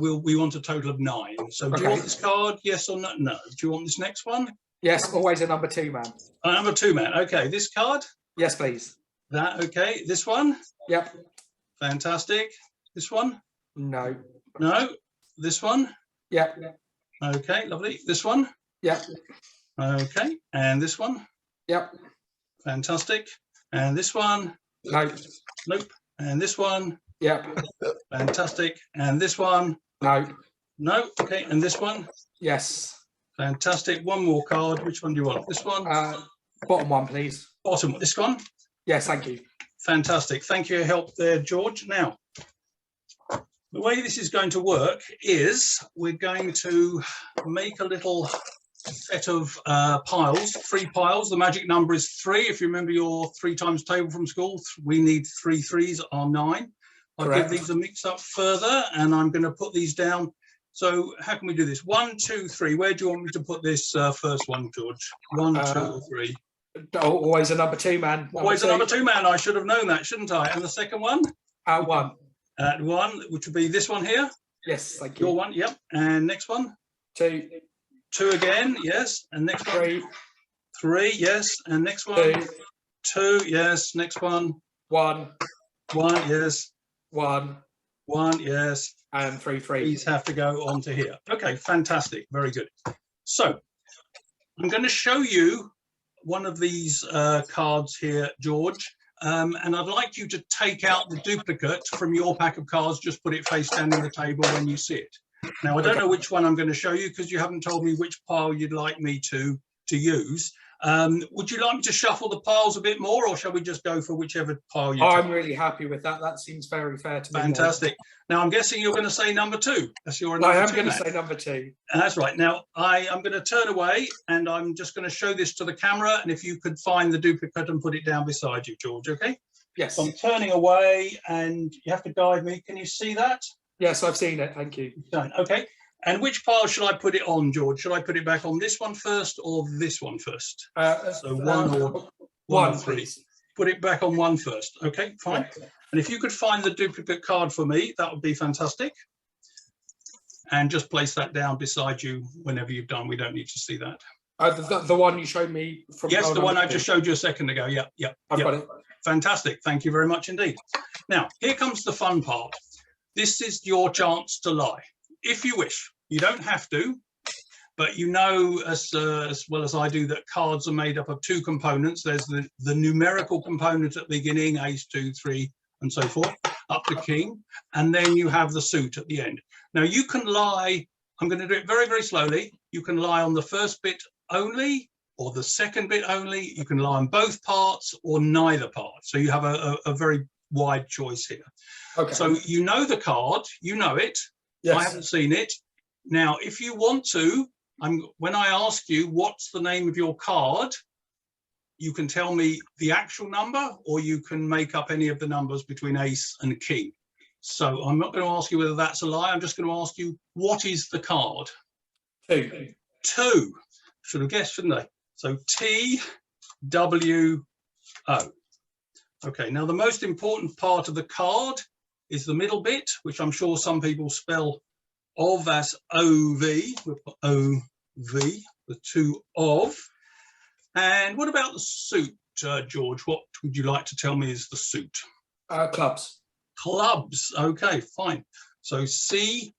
we want a total of 9. So do you want this card? Yes or no? No. Do you want this next one? Yes, always a number 2 man. Number 2 man. Okay, this card. Yes, please. That okay. This one. Yep. Fantastic. This one. No. No. This one. Yep. Okay, lovely. This one. Yep. Okay, and this one. Yep. Fantastic. And this one. No. Nope. And this one. Yep. Fantastic. And this one. No. No. Okay, and this one. Yes. Fantastic. One more card. Which one do you want? This one. Bottom one, please. Bottom. This one. Yes, thank you. Fantastic. Thank you for your help there, George. Now, the way this is going to work is we're going to make a little set of piles, 3 piles. The magic number is 3. If you remember your 3 times table from school, we need 3 3s are 9. I'll Correct. give these a mix up further, and I'm going to put these down. So how can we do this? 1, 2, 3. Where do you want me to put this first one, George? 1, 2, or 3? Always a number 2 man. Always a number 2 man. I should have known that, shouldn't I? And the second one? At 1. At 1, which would be this one here. Yes, thank you. Your one, yep. And next one? 2. 2 again, yes. And next one? 3. 3, yes. And next one? 2. 2, yes. Next one? 1. 1, yes. 1. 1, yes. And 3 3. These have to go onto here. Okay, fantastic. Very good. So I'm going to show you one of these cards here, George. And I'd like you to take out the duplicate from your pack of cards, just put it face down on the table when you see it. Now, I don't know which one I'm going to show you because you haven't told me which pile you'd like me to use. Would you like me to shuffle the piles a bit more, or shall we just go for whichever pile you I'm really happy with that. That seems very fair to me. Fantastic. Now, I'm guessing you're going to say number 2. That's your I number am 2 going to man. say number 2. That's right. Now, I am going to turn away and I'm just going to show this to the camera. And if you could find the duplicate and put it down beside you, George, okay? Yes. So I'm turning away and you have to guide me. Can you see that? Yes, I've seen it. Thank you. Okay. And which pile should I put it on, George? Should I put it back on this one first or this one first? So 1 or 1 or 3. Please. Put it back on 1 first. Okay, fine. Yeah. And if you could find the duplicate card for me, that would be fantastic. And just place that down beside you whenever you've done. We don't need to see that. The one you showed me from. Yes, the one I 2. just showed you a second ago. Yep. I've got it. Fantastic. Thank you very much indeed. Now, here comes the fun part. This is your chance to lie, if you wish. You don't have to, but you know as well as I do that cards are made up of 2 components. There's the numerical component at the beginning, ace, 2, 3, and so forth, up to king, and then you have the suit at the end. Now, you can lie. I'm going to do it very, very slowly. You can lie on the first bit only, or the second bit only. You can lie on both parts or neither part. So you have a very wide choice here. Okay. So you know the card, you know it. Yes. I haven't seen it. Now, if you want to, when I ask you what's the name of your card, you can tell me the actual number, or you can make up any of the numbers between ace and king. So I'm not going to ask you whether that's a lie. I'm just going to ask you, what is the card? 2. 2. Should have guessed, shouldn't I? So TWO. Okay, now the most important part of the card is the middle bit, which I'm sure some people spell of as OV. We'll put OV, the 2 of. And what about the suit, George? What would you like to tell me is the suit? Clubs. Clubs. Okay, fine. So CLUBS.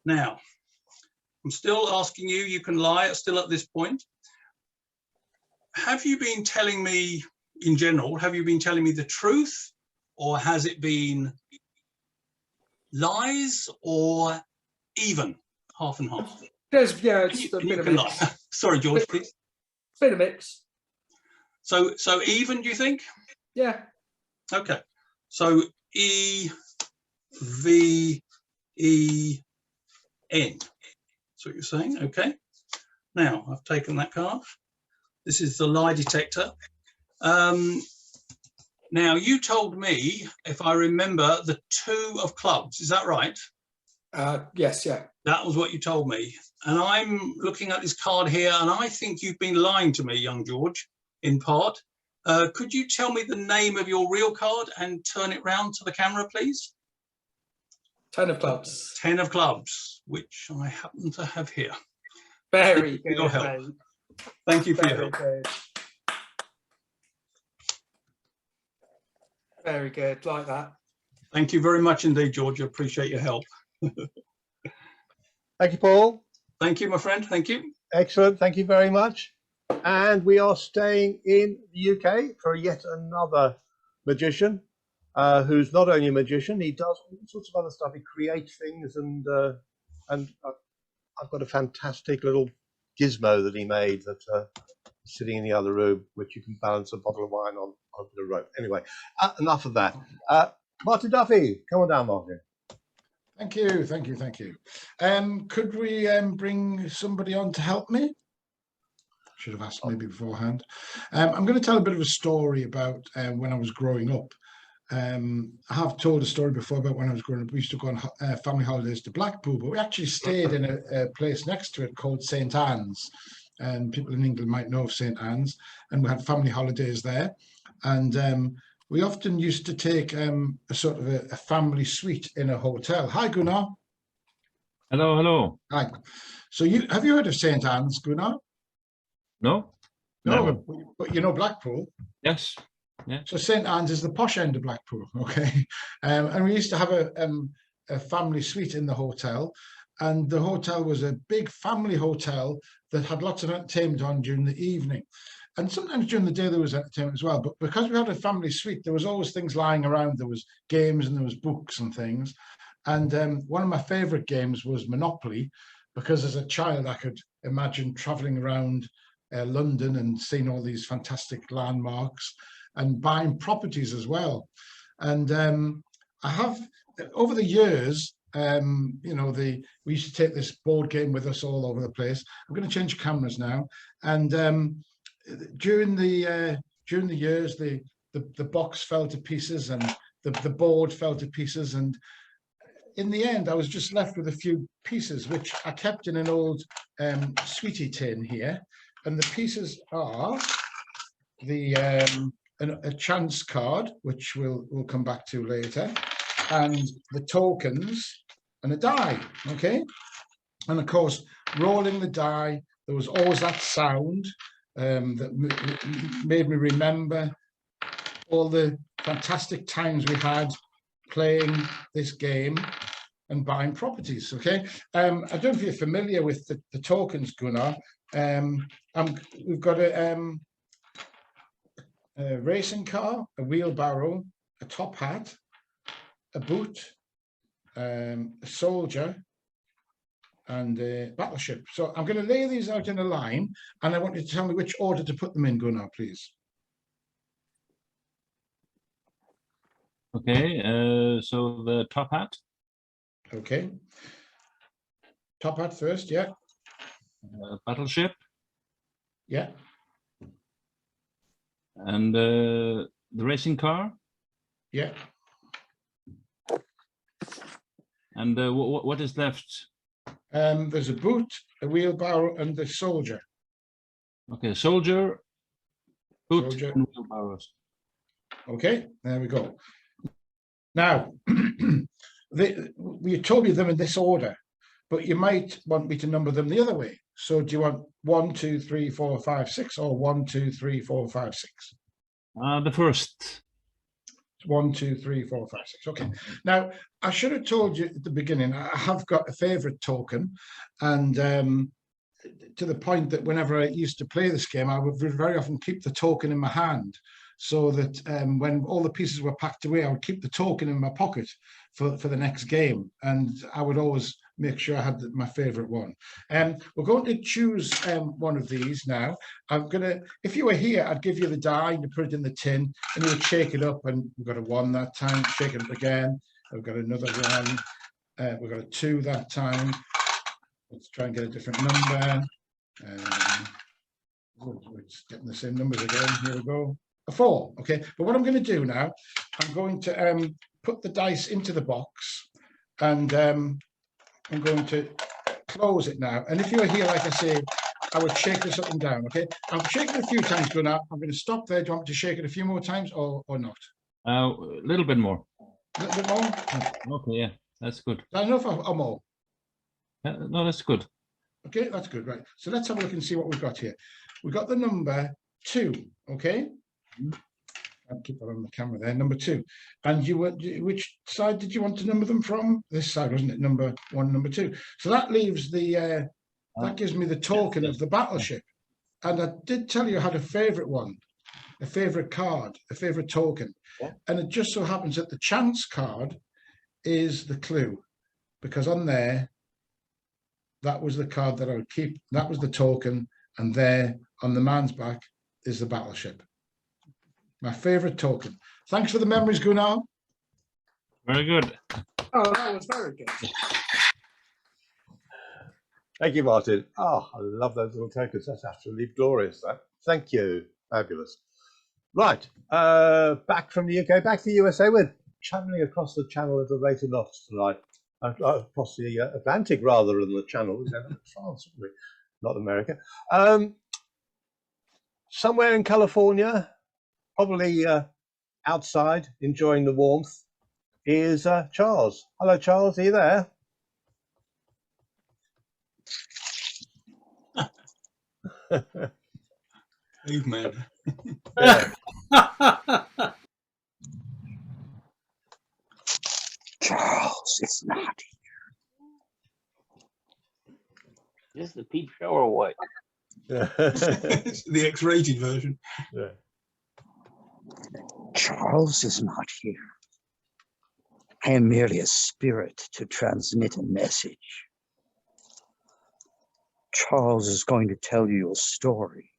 Now, I'm still asking you, you can lie still at this point. Have you been telling me, in general, have you been telling me the truth, or has it been lies, or even half and half? It's a bit of a mix. Sorry, George, please. It's a bit of a mix. So even, do you think? Yeah. Okay. So EVEN. That's what you're saying. Okay. Now I've taken that card. This is the lie detector. Now, you told me, if I remember, the 2 of clubs. Is that right? Yes, yeah. That was what you told me. And I'm looking at this card here, and I think you've been lying to me, young George, in part. Could you tell me the name of your real card and turn it round to the camera, please? 10 of clubs. 10 of clubs, which I happen to have here. Very good. Your help. Mate. Thank you for your Very help. good. Very good. Like that. Thank you very much indeed, George. I appreciate your help. Thank you, Paul. Thank you, my friend. Thank you. Excellent. Thank you very much. And we are staying in the UK for yet another magician who's not only a magician, he does all sorts of other stuff. He creates things, and I've got a fantastic little gizmo that he made that is sitting in the other room, which you can balance a bottle of wine on over the rope. Anyway, enough of that. Martin Duffy, come on down, Martin. Thank you, thank you, thank you. Could we bring somebody on to help me? Should have asked maybe beforehand. I'm going to tell a bit of a story about when I was growing up. I have told a story before about when I was growing up. We used to go on family holidays to Blackpool, but we actually stayed in a place next to it called St. Anne's. And people in England might know of St. Anne's. And we had family holidays there. And we often used to take a sort of a family suite in a hotel. Hi, Gunnar. Hello, hello. Hi. So have you heard of St. Anne's, Gunnar? No? No, Never. but you know Blackpool? Yes. Yeah. So St. Anne's is the posh end of Blackpool, okay? And we used to have a family suite in the hotel. And the hotel was a big family hotel that had lots of entertainment on during the evening. And sometimes during the day there was entertainment as well. But because we had a family suite, there was always things lying around. There was games and there was books and things. And one of my favorite games was Monopoly, because as a child I could imagine traveling around London and seeing all these fantastic landmarks and buying properties as well. And I have, over the years, you know, we used to take this board game with us all over the place. I'm going to change cameras now. And during the years, the box fell to pieces and the board fell to pieces. And in the end, I was just left with a few pieces, which I kept in an old sweetie tin here. And the pieces are a chance card, which we'll come back to later, and the tokens and a die, okay? And of course, rolling the die, there was always that sound that made me remember all the fantastic times we had playing this game and buying properties, okay? I don't know if you're familiar with the tokens, Gunnar. We've got a racing car, a wheelbarrow, a top hat, a boot, a soldier, and a battleship. So I'm going to lay these out in a line, and I want you to tell me which order to put them in, Gunnar, please. Okay, so the top hat. Okay. Top hat first, yeah. Battleship. Yeah. And the racing car. Yeah. And what is left? There's a boot, a wheelbarrow, and the soldier. Okay, soldier, boot, Soldier. and wheelbarrows. Okay, there we go. Now, we told you them in this order, but you might want me to number them the other way. So do you want 1, 2, 3, 4, 5, 6, or 1, 2, 3, 4, 5, 6? The first. 1, 2, 3, 4, 5, 6. Okay. Now, I should have told you at the beginning, I have got a favorite token, and to the point that whenever I used to play this game, I would very often keep the token in my hand, so that when all the pieces were packed away, I would keep the token in my pocket for the next game, and I would always make sure I had my favorite one. We're going to choose one of these now. I'm gonna, if you were here, I'd give you the die, you put it in the tin, and you would shake it up, and we've got a 1 that time, shake it up again. We've got another 1, we've got a 2 that time. Let's try and get a different number. It's getting the same numbers again. Here we go. A 4. Okay. But what I'm going to do now, I'm going to put the dice into the box, and I'm going to close it now. And if you're here, like I say, I would shake this up and down. Okay. I've shaken it a few times, Gunnar. I'm going to stop there. Do you want me to shake it a few more times or not? A little bit more. A little bit more? Okay, yeah, that's good. Is that enough or more? No, that's good. Okay, that's good. Right. So let's have a look and see what we've got here. We've got the number 2. Okay. I'll keep that on the camera there. Number 2. And which side did you want to number them from? This side, wasn't it? Number 1, number 2. So that leaves the that gives me the token of the battleship. And I did tell you I had a favorite one, a favorite card, a favorite token. Yeah. And it just so happens that the chance card is the clue, because on there, that was the card that I would keep. That was the token. And there on the man's back is the battleship. My favorite token. Thanks for the memories, Gunnar. Very good. Oh, that was very good. Thank you, Martin. Oh, I love those little tokens. That's absolutely glorious. That. Thank you. Fabulous. Right. Back from the UK, back to the USA. We're traveling across the channel at a rate of knots tonight. Across the Atlantic rather than the channel. We're going to France, aren't we? Not America. Somewhere in California, probably outside, enjoying the warmth, is Charles. Hello, Charles. Are you there? Caveman. Charles, it's not here. Is this the peep show or what? It's the X-rated version. Yeah. Charles is not here. I am merely a spirit to transmit a message. Charles is going to tell you a story.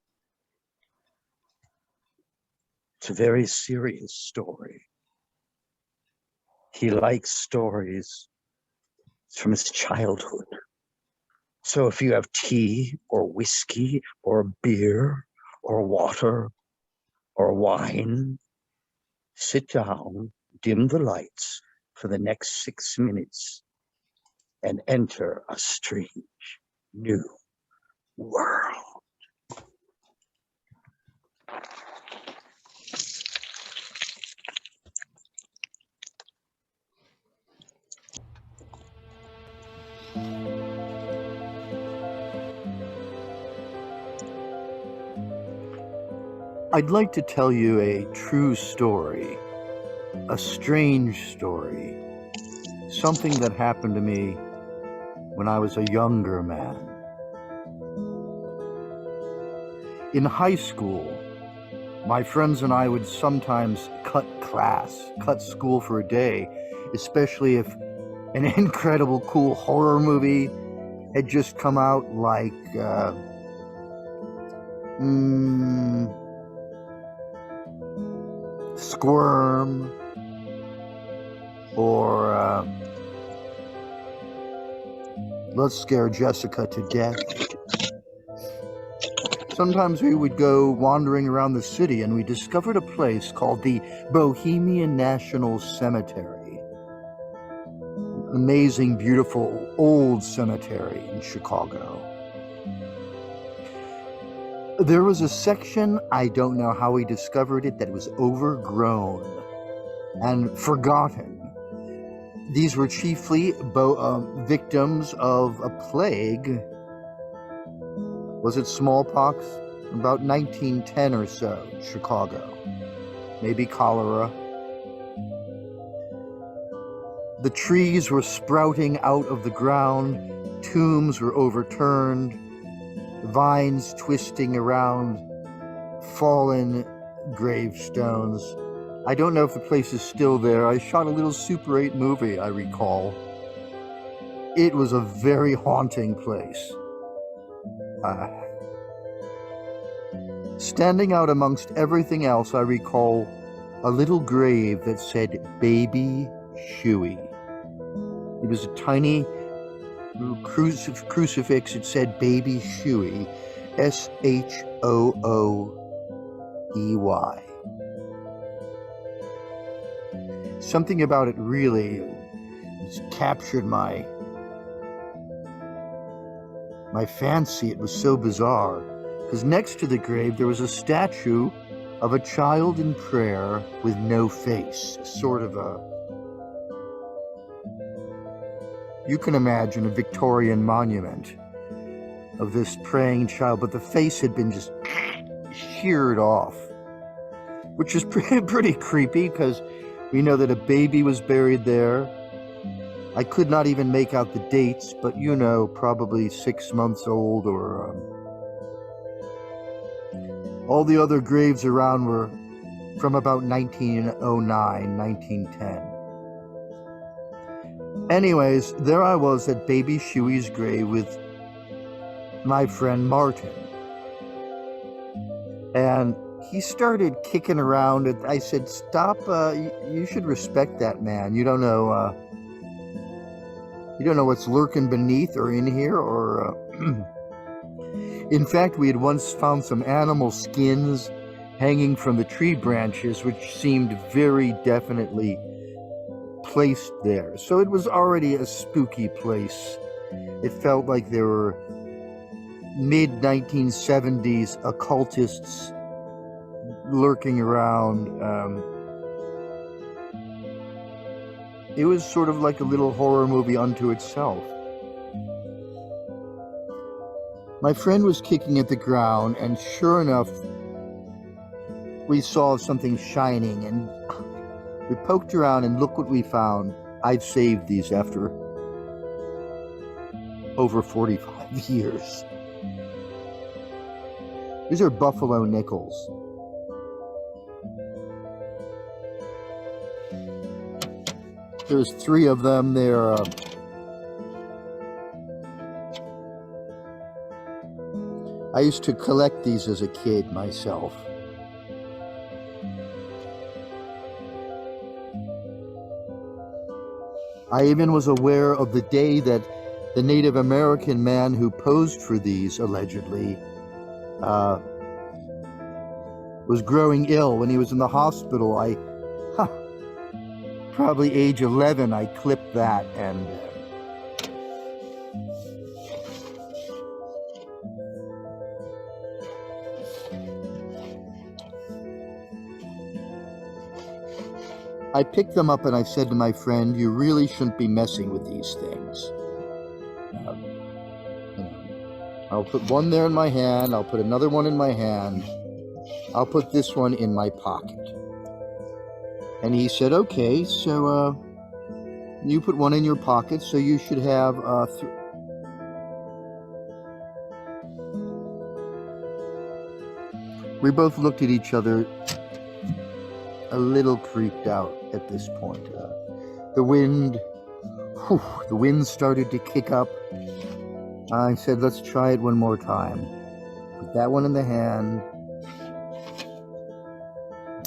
It's a very serious story. He likes stories from his childhood. So if you have tea or whiskey or beer or water or wine, sit down, dim the lights for the next 6 minutes and enter a strange new world. I'd like to tell you a true story, a strange story, something that happened to me when I was a younger man. In high school, my friends and I would sometimes cut school for a day, especially if an incredible cool horror movie had just come out, like Squirm, or Let's Scare Jessica to Death. Sometimes we would go wandering around the city and we discovered a place called the Bohemian National Cemetery. Amazing, beautiful, old cemetery in Chicago. There was a section, I don't know how we discovered it, that was overgrown and forgotten. These were chiefly victims of a plague. Was it smallpox? About 1910 or so in Chicago. Maybe cholera. The trees were sprouting out of the ground. Tombs were overturned. Vines twisting around fallen gravestones. I don't know if the place is still there. I shot a little Super 8 movie, I recall. It was a very haunting place. Standing out amongst everything else, I recall a little grave that said Baby Shuey. It was a tiny crucifix. It said Baby Shuey, Shooey. Something about it really just captured my fancy. It was so bizarre, because next to the grave there was a statue of a child in prayer with no face, sort of you can imagine a Victorian monument of this praying child, but the face had been just sheared off, which is pretty creepy, because we know that a baby was buried there. I could not even make out the dates, but you know, probably 6 months old, or all the other graves around were from about 1909, 1910. Anyways, there I was at baby Shooey's grave with my friend Martin. And he started kicking around. I said, stop, you should respect that man. You don't know what's lurking beneath or in here, or in fact, we had once found some animal skins hanging from the tree branches, which seemed very definitely placed there. So it was already a spooky place. It felt like there were mid-1970s occultists lurking around. It was sort of like a little horror movie unto itself. My friend was kicking at the ground, and sure enough, we saw something shining, and we poked around, and look what we found. I've saved these after over 45 years. These are buffalo nickels. There's 3 of them. They're I used to collect these as a kid myself. I even was aware of the day that the Native American man who posed for these, allegedly, was growing ill. When he was in the hospital, probably age 11, I clipped that, and I picked them up, and I said to my friend, you really shouldn't be messing with these things. I'll put one there in my hand, I'll put another one in my hand, I'll put this one in my pocket. And he said, okay, so you put one in your pocket, so you should have We both looked at each other, a little creeped out at this point. The wind started to kick up. I said, let's try it one more time. Put that one in the hand.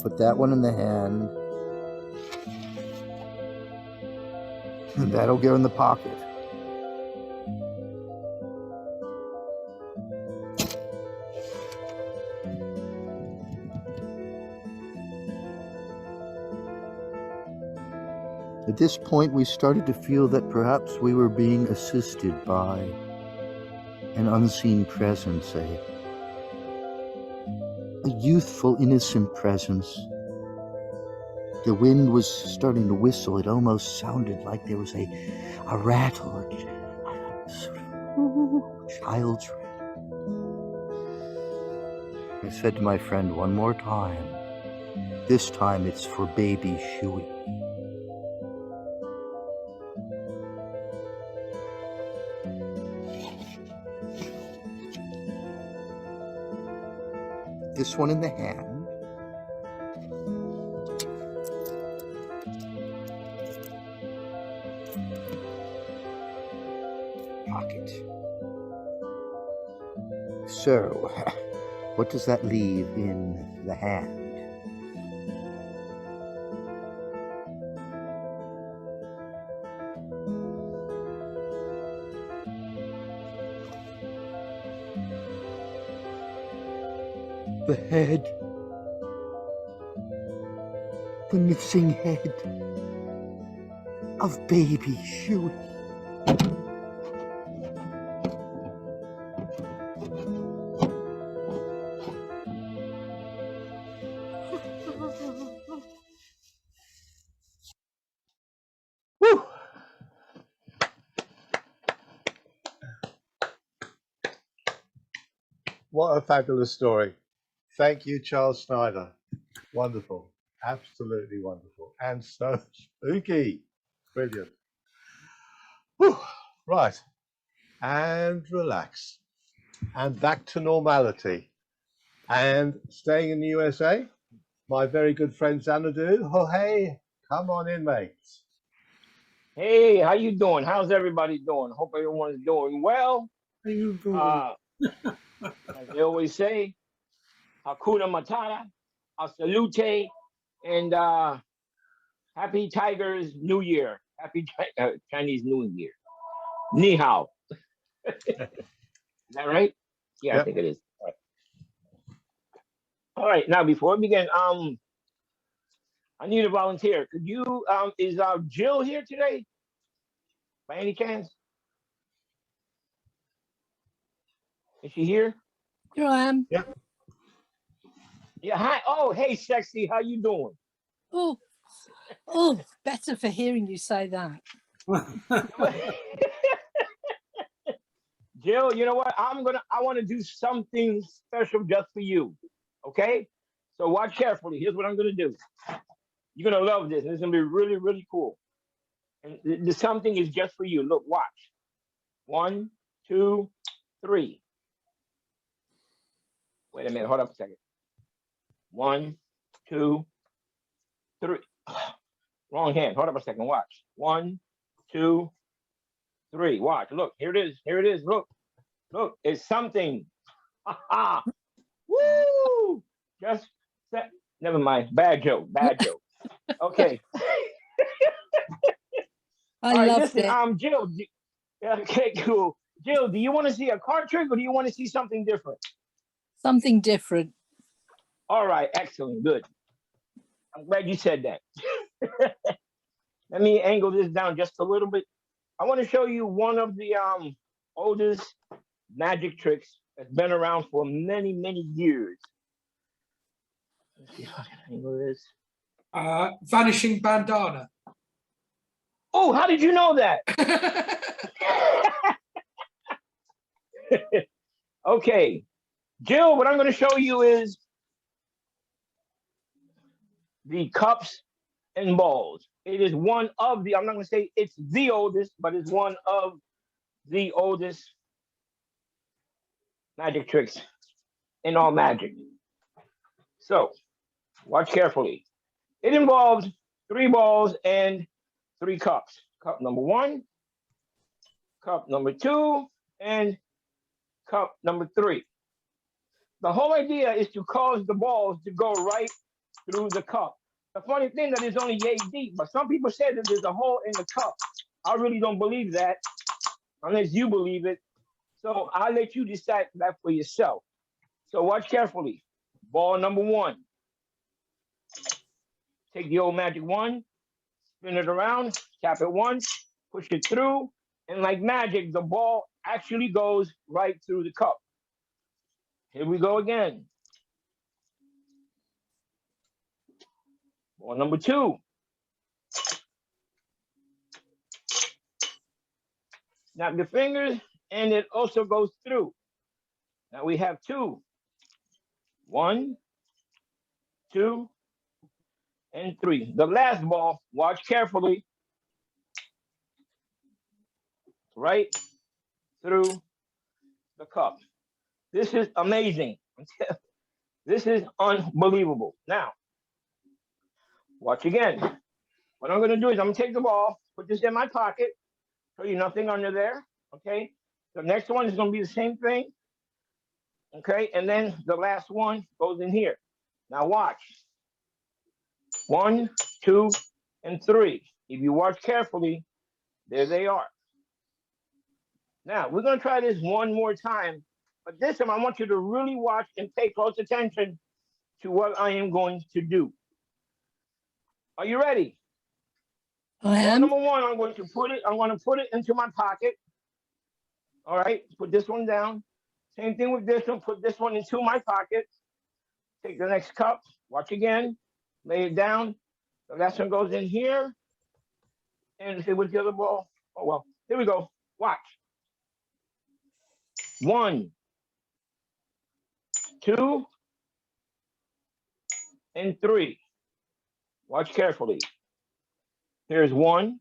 Put that one in the hand. And that'll go in the pocket. At this point, we started to feel that perhaps we were being assisted by an unseen presence, a youthful, innocent presence. The wind was starting to whistle. It almost sounded like there was a rattle, a sort of child's rattle. I said to my friend one more time, this time it's for baby Shooey. This one in the hand. Pocket. So, what does that leave in the hand? The head. The missing head of baby Shuey. Woo! What a fabulous story. Thank you, Charles Schneider. Wonderful. Absolutely wonderful. And so spooky. Brilliant. Whew. Right. And relax. And back to normality. And staying in the USA, my very good friend Xanadu. Jorge, come on in, mate. Hey, how you doing? How's everybody doing? Hope everyone's doing well. How you doing? As they always say, Hakuna Matata, a salute, and happy Tigers New Year. Happy Chinese New Year. Ni hao. Is that right? Yeah, Yep. I think it is. All right. Now, before we begin, I need a volunteer. Could you, is Jill here today? By any chance? Is she here? Here I am. Yeah. Yeah, hi. Oh, hey, sexy. How you doing? Oh, better for hearing you say that. Jill, you know what? I want to do something special just for you. Okay? So watch carefully. Here's what I'm going to do. You're going to love this. It's going to be really, really cool. And the something is just for you. Look, watch. 1, 2, 3. Wait a minute. Hold up a second. 1, 2, 3. Wrong hand. Hold up a second. Watch. 1, 2, 3. Watch. Look. Here it is. Here it is. Look. Look. It's something. Woo! Just set. Never mind. Bad joke. Bad joke. Okay. I All right, loved listen, it. Jill. Okay, cool. Jill, do you want to see a card trick or do you want to see something different? Something different. All right, excellent, good. I'm glad you said that. Let me angle this down just a little bit. I want to show you one of the oldest magic tricks that's been around for many, many years. Let's see if I can angle this. Vanishing bandana. Oh, how did you know that? Okay, Jill, what I'm going to show you is the cups and balls. It is one of the, I'm not going to say it's the oldest, but it's one of the oldest magic tricks in all magic. So, watch carefully. It involves 3 balls and 3 cups. Cup number 1, cup number 2, and cup number 3. The whole idea is to cause the balls to go right through the cup. The funny thing that it's only yay deep, but some people say that there's a hole in the cup. I really don't believe that, unless you believe it. So I'll let you decide that for yourself. So watch carefully. Ball number 1. Take the old magic wand, spin it around, tap it once, push it through, and like magic, the ball actually goes right through the cup. Here we go again. Ball number 2. Snap your fingers, and it also goes through. Now we have 2. 1, 2, and 3. The last ball, watch carefully, right through the cup. This is amazing. This is unbelievable. Now, watch again. What I'm going to do is I'm going to take the ball, put this in my pocket, show you nothing under there, okay? The next one is going to be the same thing, okay? And then the last one goes in here. Now watch. 1, 2, and 3. If you watch carefully, there they are. Now, we're going to try this one more time But this time I want you to really watch and pay close attention to what I am going to do. Are you ready? I am. Number one, I'm going to put it into my pocket. All right, put this one down. Same thing with this one, put this one into my pocket. Take the next cup, watch again, lay it down. The last one goes in here. And see what's the other ball? Oh, well, here we go. Watch. 1, 2, and 3. Watch carefully. Here's 1.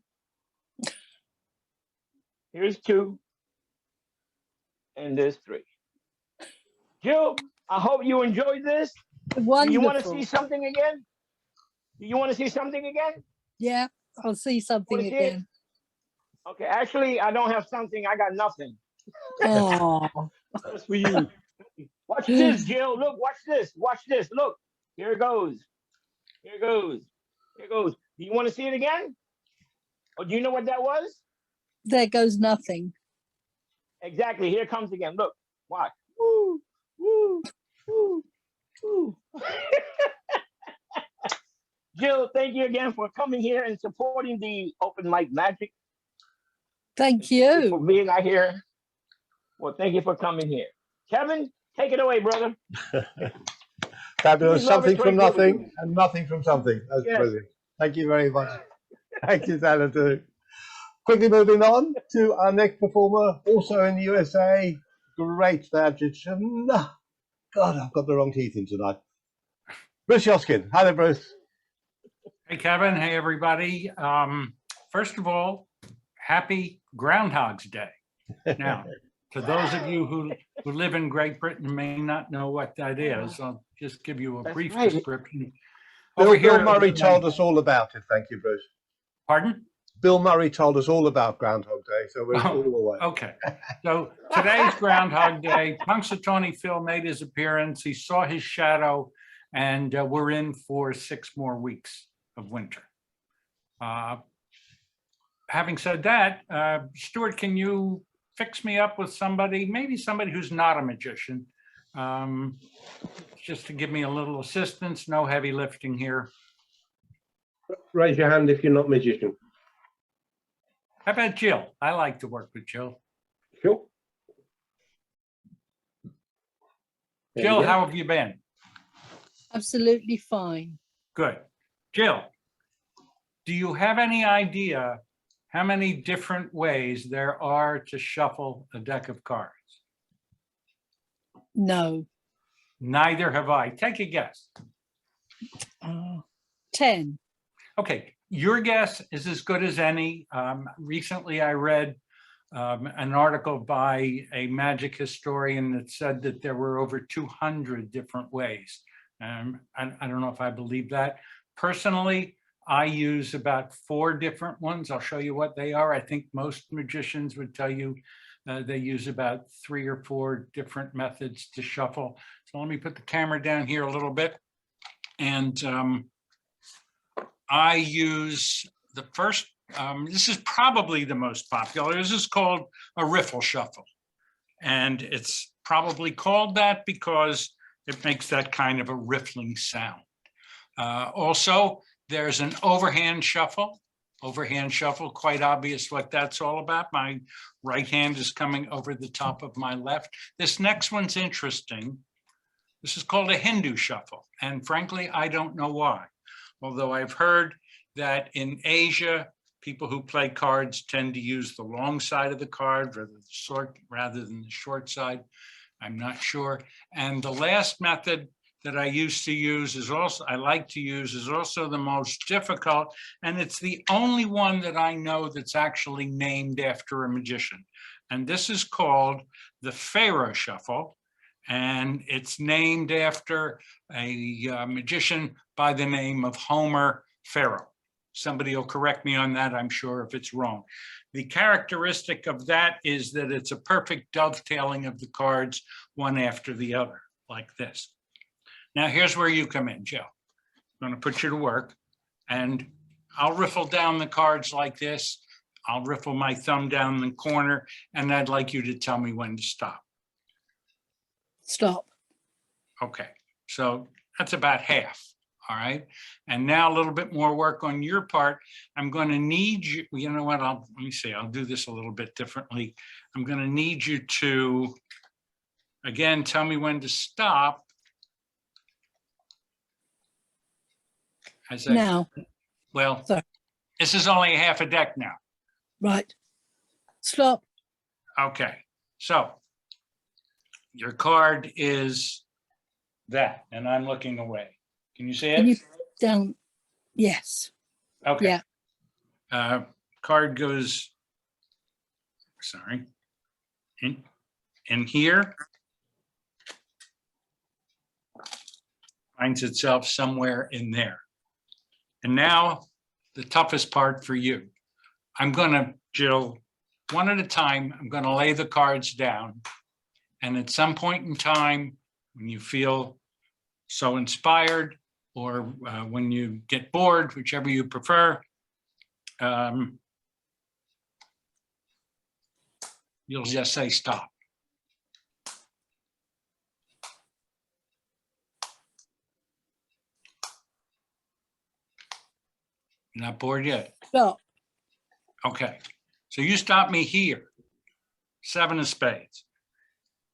Here's 2. And there's 3. Jill, I hope you enjoyed this. Wonderful. Do you want to see something again? Do you want to see something again? Yeah, I'll see something Wanna see it? again. Okay, actually, I don't have something. I got nothing. Oh. That's for you. Watch this, Jill. Look, watch this. Watch this. Look, here it goes. Here it goes. Here it goes. Do you want to see it again? Or do you know what that was? There goes nothing. Exactly. Here it comes again. Look, watch. Woo, woo, woo, woo. Jill, thank you again for coming here and supporting the open mic magic. Thank you. For being out here. Well, thank you for coming here. Kevin, take it away, brother. Fabulous. Please love Something it, from Troy. nothing and nothing from something. That's Yes. brilliant. Thank you very much. Thank you, Santa, too. Quickly moving on to our next performer, also in the USA. Great magician. God, I've got the wrong teeth in tonight. Bruce Yoskin. Hi there, Bruce. Hey, Kevin. Hey, everybody. First of all, happy Groundhog's Day. Now, to those of you who live in Great Britain and may not know what that is, I'll just give you a brief description. Bill Murray told us all about it. Thank you, Bruce. Pardon? Bill Murray told us all about Groundhog Day, so we're all away. Okay. So today's Groundhog Day. Punxsutawney Phil made his appearance. He saw his shadow, and we're in for 6 more weeks of winter. Having said that, Stuart, can you fix me up with somebody, maybe somebody who's not a magician, just to give me a little assistance? No heavy lifting here. Raise your hand if you're not a magician. How about Jill? I like to work with Jill. Sure. There Jill, you go. how have you been? Absolutely fine. Good. Jill, do you have any idea how many different ways there are to shuffle a deck of cards? No. Neither have I. Take a guess. 10. Okay, your guess is as good as any. Recently, I read an article by a magic historian that said that there were over 200 different ways. I don't know if I believe that. Personally, I use about 4 different ones. I'll show you what they are. I think most magicians would tell you they use about 3 or 4 different methods to shuffle. So let me put the camera down here a little bit. And I use the first, this is probably the most popular. This is called a Riffle Shuffle. And it's probably called that because it makes that kind of a riffling sound. Also, there's an Overhand Shuffle. Overhand Shuffle, quite obvious what that's all about. My right hand is coming over the top of my left. This next one's interesting. This is called a Hindu Shuffle. And frankly, I don't know why. Although I've heard that in Asia, people who play cards tend to use the long side of the card rather than the short side. I'm not sure. And the last method that I used to use is also, I like to use, is also the most difficult. And it's the only one that I know that's actually named after a magician. And this is called the Pharaoh Shuffle. And it's named after a magician by the name of Homer Pharaoh. Somebody will correct me on that, I'm sure, if it's wrong. The characteristic of that is that it's a perfect dovetailing of the cards one after the other, like this. Now, here's where you come in, Joe. I'm going to put you to work, and I'll riffle down the cards like this. I'll riffle my thumb down the corner, and I'd like you to tell me when to stop. Stop. Okay, so that's about half. All right. And now a little bit more work on your part. I'm going to need you. You know what? Let me see. I'll do this a little bit differently. I'm going to need you to, again, tell me when to stop. Now. Well, sorry. This is only half a deck now. Right. Stop. Okay. So your card is that, and I'm looking away. Can you see it? Can you down? Yes. Okay. Yeah. Card goes, sorry, in here. Finds itself somewhere in there. And now the toughest part for you. I'm going to, Jill, one at a time, I'm going to lay the cards down. And at some point in time, when you feel so inspired, or when you get bored, whichever you prefer, you'll just say stop. You're not bored yet? Stop. Okay, so you stopped me here, 7 of spades.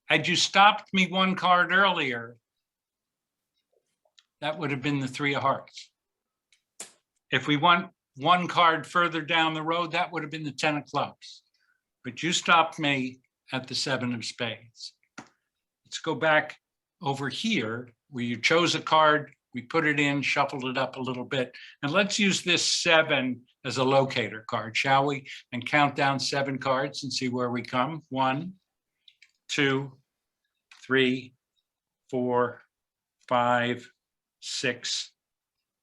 Had you stopped me one card earlier, that would have been the 3 of hearts. If we went one card further down the road, that would have been the 10 of clubs. But you stopped me at the 7 of spades. Let's go back over here where you chose a card, we put it in, shuffled it up a little bit, and let's use this 7 as a locator card, shall we? And count down 7 cards and see where we come. 1, 2, 3, 4, 5, 6,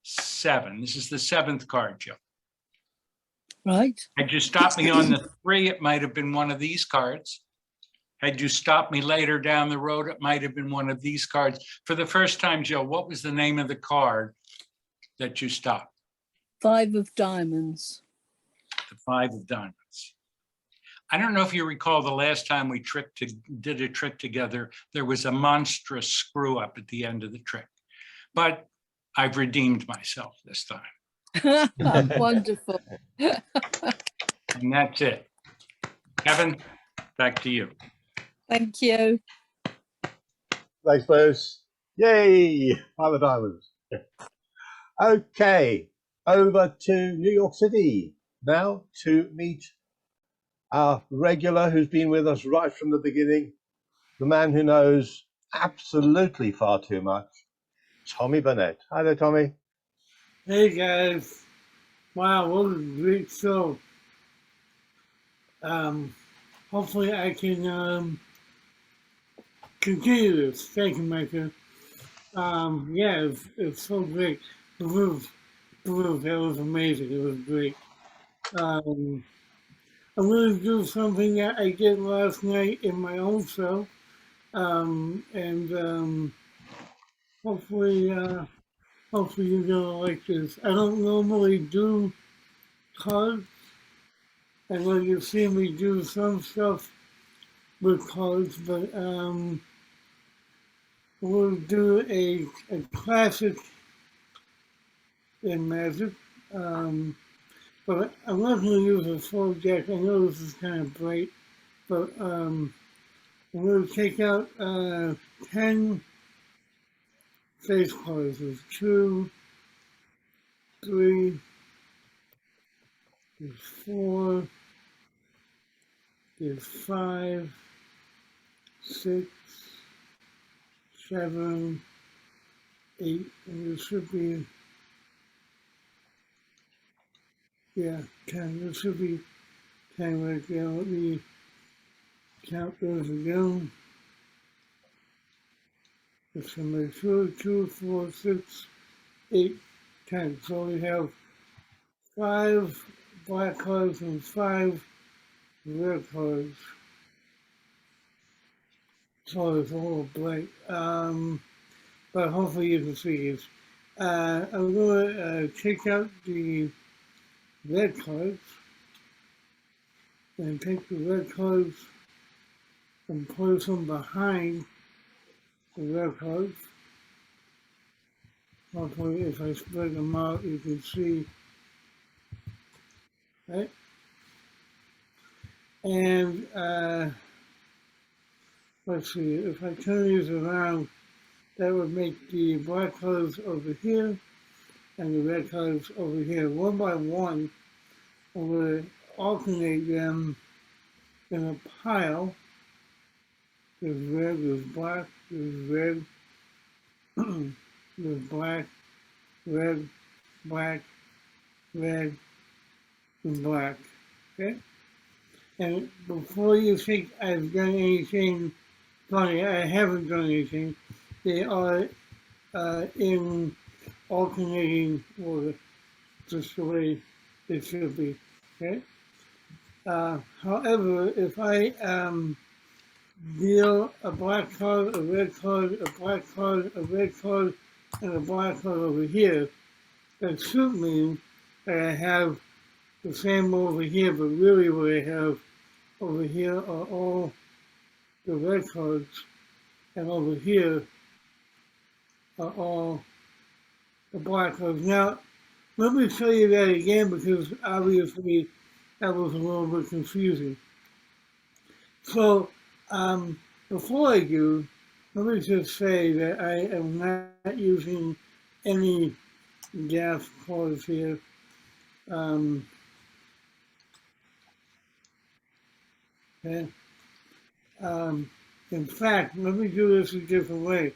7. This is the 7th card, Jill. Right. Had you stopped me on the 3, it might have been one of these cards. Had you stopped me later down the road, it might have been one of these cards. For the first time, Jill, what was the name of the card that you stopped? 5 of diamonds. The 5 of diamonds. I don't know if you recall the last time we did a trick together, there was a monstrous screw up at the end of the trick. But I've redeemed myself this time. Wonderful. And that's it. Kevin, back to you. Thank you. Thanks, Bruce. Yay! 5 of diamonds. Okay, over to New York City now to meet our regular who's been with us right from the beginning, the man who knows absolutely far too much, Tommy Burnett. Hi there, Tommy. Hey guys. Wow, what a great show. Hopefully I can continue this. Thank you, Micah. Yeah, it's so great. The roof, that was amazing. It was great. I'm going to do something that I did last night in my own show. Hopefully you're gonna like this. I don't normally do cards. I know you've seen me do some stuff with cards, but we'll do a classic in Magic. But I'm not going to use a full deck. I know this is kind of bright, but I'm going to take out 10 face cards. There's 2, 3, there's 4, there's 5, 6, 7, 8, and there should be, yeah, 10. There should be 10 right there. Let me count those again. It's going to be 2, 4, 6, 8, 10. So we have 5 black cards and 5 red cards. So it's a little blank. But hopefully you can see it. I'm going to take out the red cards and take the red cards and place them behind the red cards. Hopefully, if I spread them out, you can see, right? And let's see, if I turn these around, that would make the black cards over here and the red cards over here. One by one, I'm going to alternate them in a pile. There's red, there's black, there's red, there's black, red, black, red, and black. Okay? And before you think I've done anything funny, I haven't done anything. They are in alternating order, just the way they should be. Okay? However, if I deal a black card, a red card, a black card, a red card, and a black card over here, that should mean that I have the same over here, but really what I have over here are all the red cards, and over here are all the black cards. Now, let me show you that again, because obviously that was a little bit confusing. So, before I do, let me just say that I am not using any gas cards here. Okay. In fact, let me do this a different way.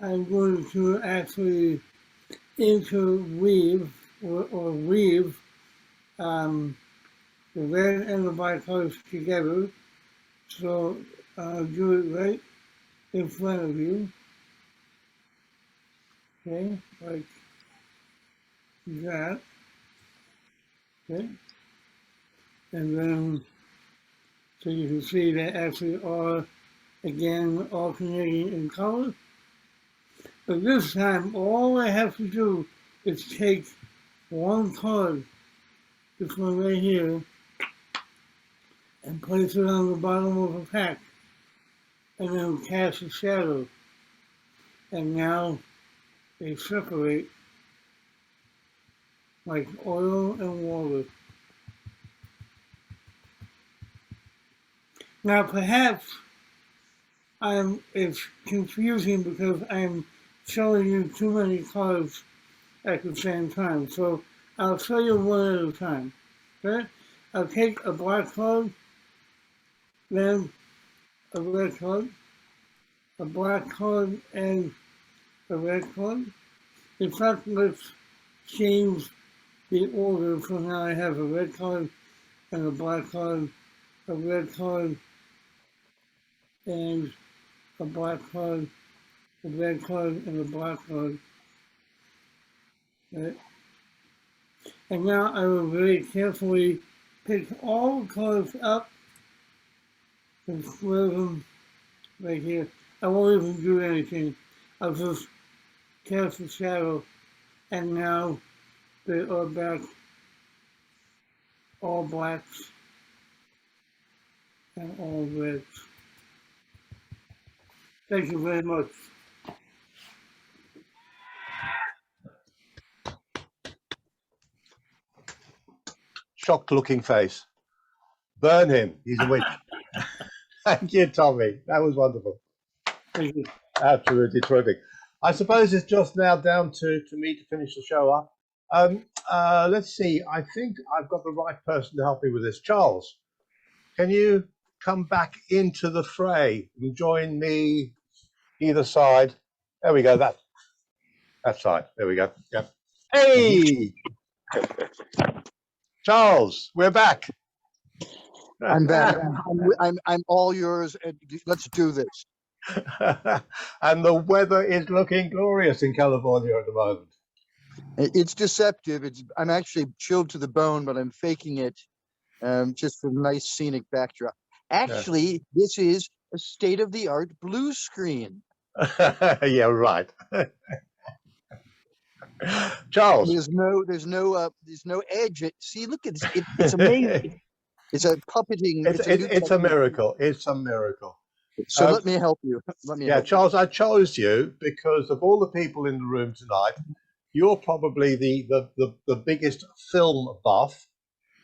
I'm going to actually interweave or weave the red and the black colors together. So I'll do it right in front of you. Okay, like that. Okay. And then, so you can see they actually are, again, alternating in color. But this time, all I have to do is take one card, this one right here, and place it on the bottom of a pack, and then cast a shadow. And now they separate like oil and water. Now perhaps it's confusing because I'm showing you too many cards at the same time. So I'll show you one at a time. Okay? I'll take a black card, then a red card, a black card, and a red card. In fact, let's change the order. For now I have a red card and a black card, a red card, and a black card, a red card, and a black card. Right? And now I will very carefully pick all the cards up and square them right here. I won't even do anything. I'll just cast a shadow, and now they are back all blacks and all reds. Thank you very much. Shocked looking face. Burn him. He's a witch. Thank you, Tommy. That was wonderful. Thank you. Absolutely terrific. I suppose it's just now down to me to finish the show up. Let's see. I think I've got the right person to help me with this. Charles, can you come back into the fray and join me either side? There we go. That side. There we go. Yep. Hey, Charles, we're back. I'm back. I'm all yours. Let's do this. And the weather is looking glorious in California at the moment. It's deceptive. I'm actually chilled to the bone, but I'm faking it just for a nice scenic backdrop. Actually, This is a state-of-the-art blue screen. Yeah, right. Charles, there's no edge. See, look at this. It's amazing. It's a puppeting. It's a miracle. It's a miracle. So let me help you. Let me Yeah, help Charles, I chose you because of all the people in the room tonight, you're probably the biggest film buff.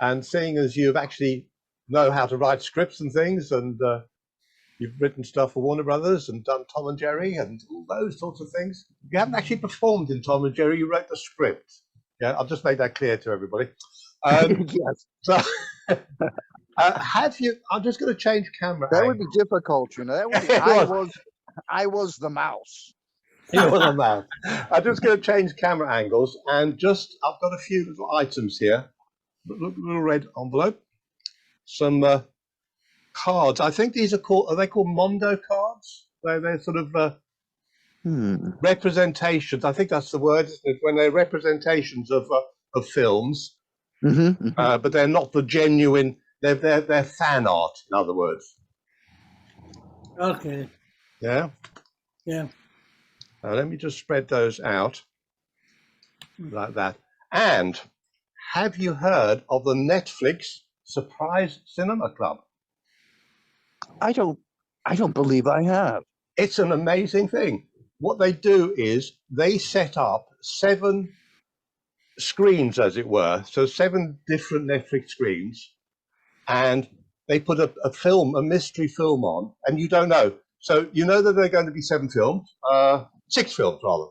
And seeing as you've actually know how to write scripts and things, and you've written stuff for Warner Brothers and done Tom and Jerry and all those sorts of things. You haven't actually performed in Tom and Jerry, you wrote the script. Yeah, I'll just make that clear to everybody. Yes. So, have you? I'm just going to change camera. That would be difficult, you know. That would be, I was the mouse. You're the man. I'm just going to change camera angles and I've got a few little items here. Little red envelope. Some cards. I think these are they called Mondo cards? They're sort of representations. I think that's the word, isn't it? When they're representations of films. But they're not the genuine. They're fan art, in other words. Okay. Yeah. Yeah. Now let me just spread those out like that. And have you heard of the Netflix Surprise Cinema Club? I don't believe I have. It's an amazing thing. What they do is they set up 7 screens, as it were, so 7 different Netflix screens, and they put a mystery film on, and you don't know. So you know that they're going to be 7 films, 6 films rather.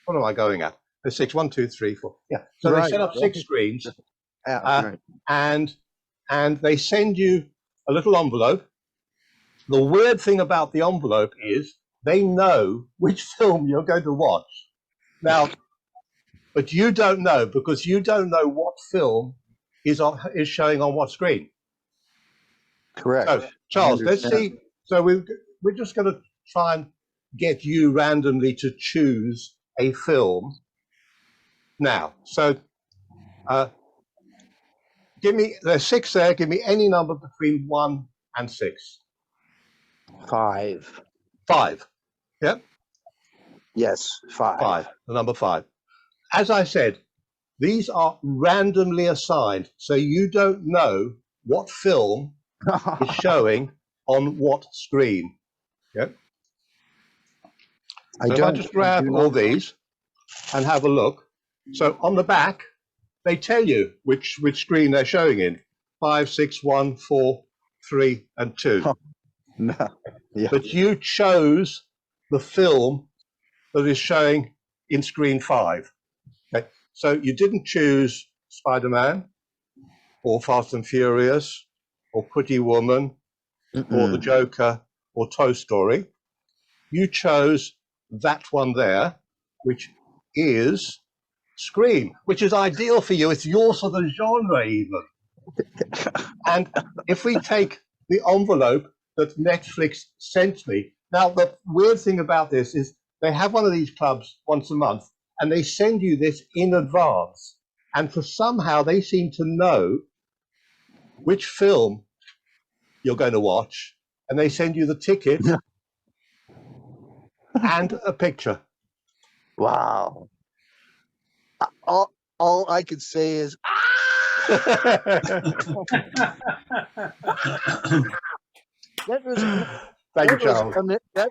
What am I going at? There's 6, 1, 2, 3, 4. Yeah. So they set up 6 screens, and they send you a little envelope. The weird thing about the envelope is they know which film you're going to watch. Now, but you don't know, because you don't know what film is showing on what screen. Correct. So, Charles, let's see. So we're just going to try and get you randomly to choose a film now. So there's 6 there. Give me any number between 1 and 6. 5. 5. Yep. Yes, 5. 5. The number 5. As I said, these are randomly assigned, so you don't know what film is showing on what screen. Yep. So if I just grab all these and have a look. So on the back, they tell you which screen they're showing in. 5, 6, 1, 4, 3, and 2. No. Yeah. But you chose the film that is showing in screen 5. Okay. So you didn't choose Spider-Man or Fast and Furious or Pretty Woman or The Joker or Toy Story. You chose that one there, which is Scream, which is ideal for you. It's your sort of genre even. And if we take the envelope that Netflix sent me, now the weird thing about this is they have one of these clubs once a month, and they send you this in advance. And for somehow they seem to know which film you're going to watch, and they send you the ticket and a picture. Wow. All I could say is, that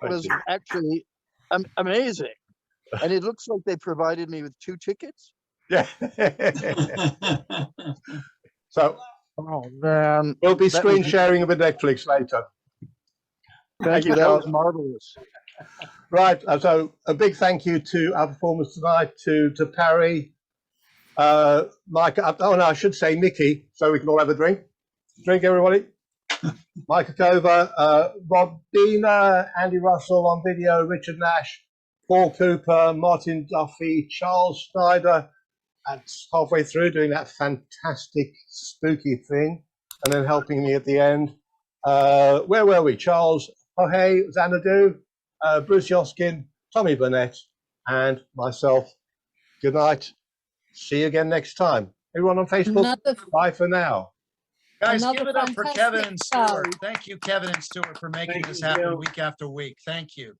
was actually amazing. And it looks like they provided me with 2 tickets. Yeah. So, oh man, we'll be screen sharing with Netflix later. Thank you. That was marvelous. Right. So a big thank you to our performers tonight, to Parry, Micah. Oh no, I should say Mickey, so we can all have a drink. Drink, everybody. Micah Cover, Rob Dina, Andy Russell on video, Richard Nash, Paul Cooper, Martin Duffy, Charles Schneider, that's halfway through doing that fantastic spooky thing, and then helping me at the end. Where were we? Charles, Jorge Xanadu, Bruce Yoskin, Tommy Burnett, and myself. Good night. See you again next time. Everyone on Facebook, bye for now. Guys, Another give it up for fantastic Kevin and Stuart. show. Thank you, Kevin and Stuart, for making this happen week after week. Thank you.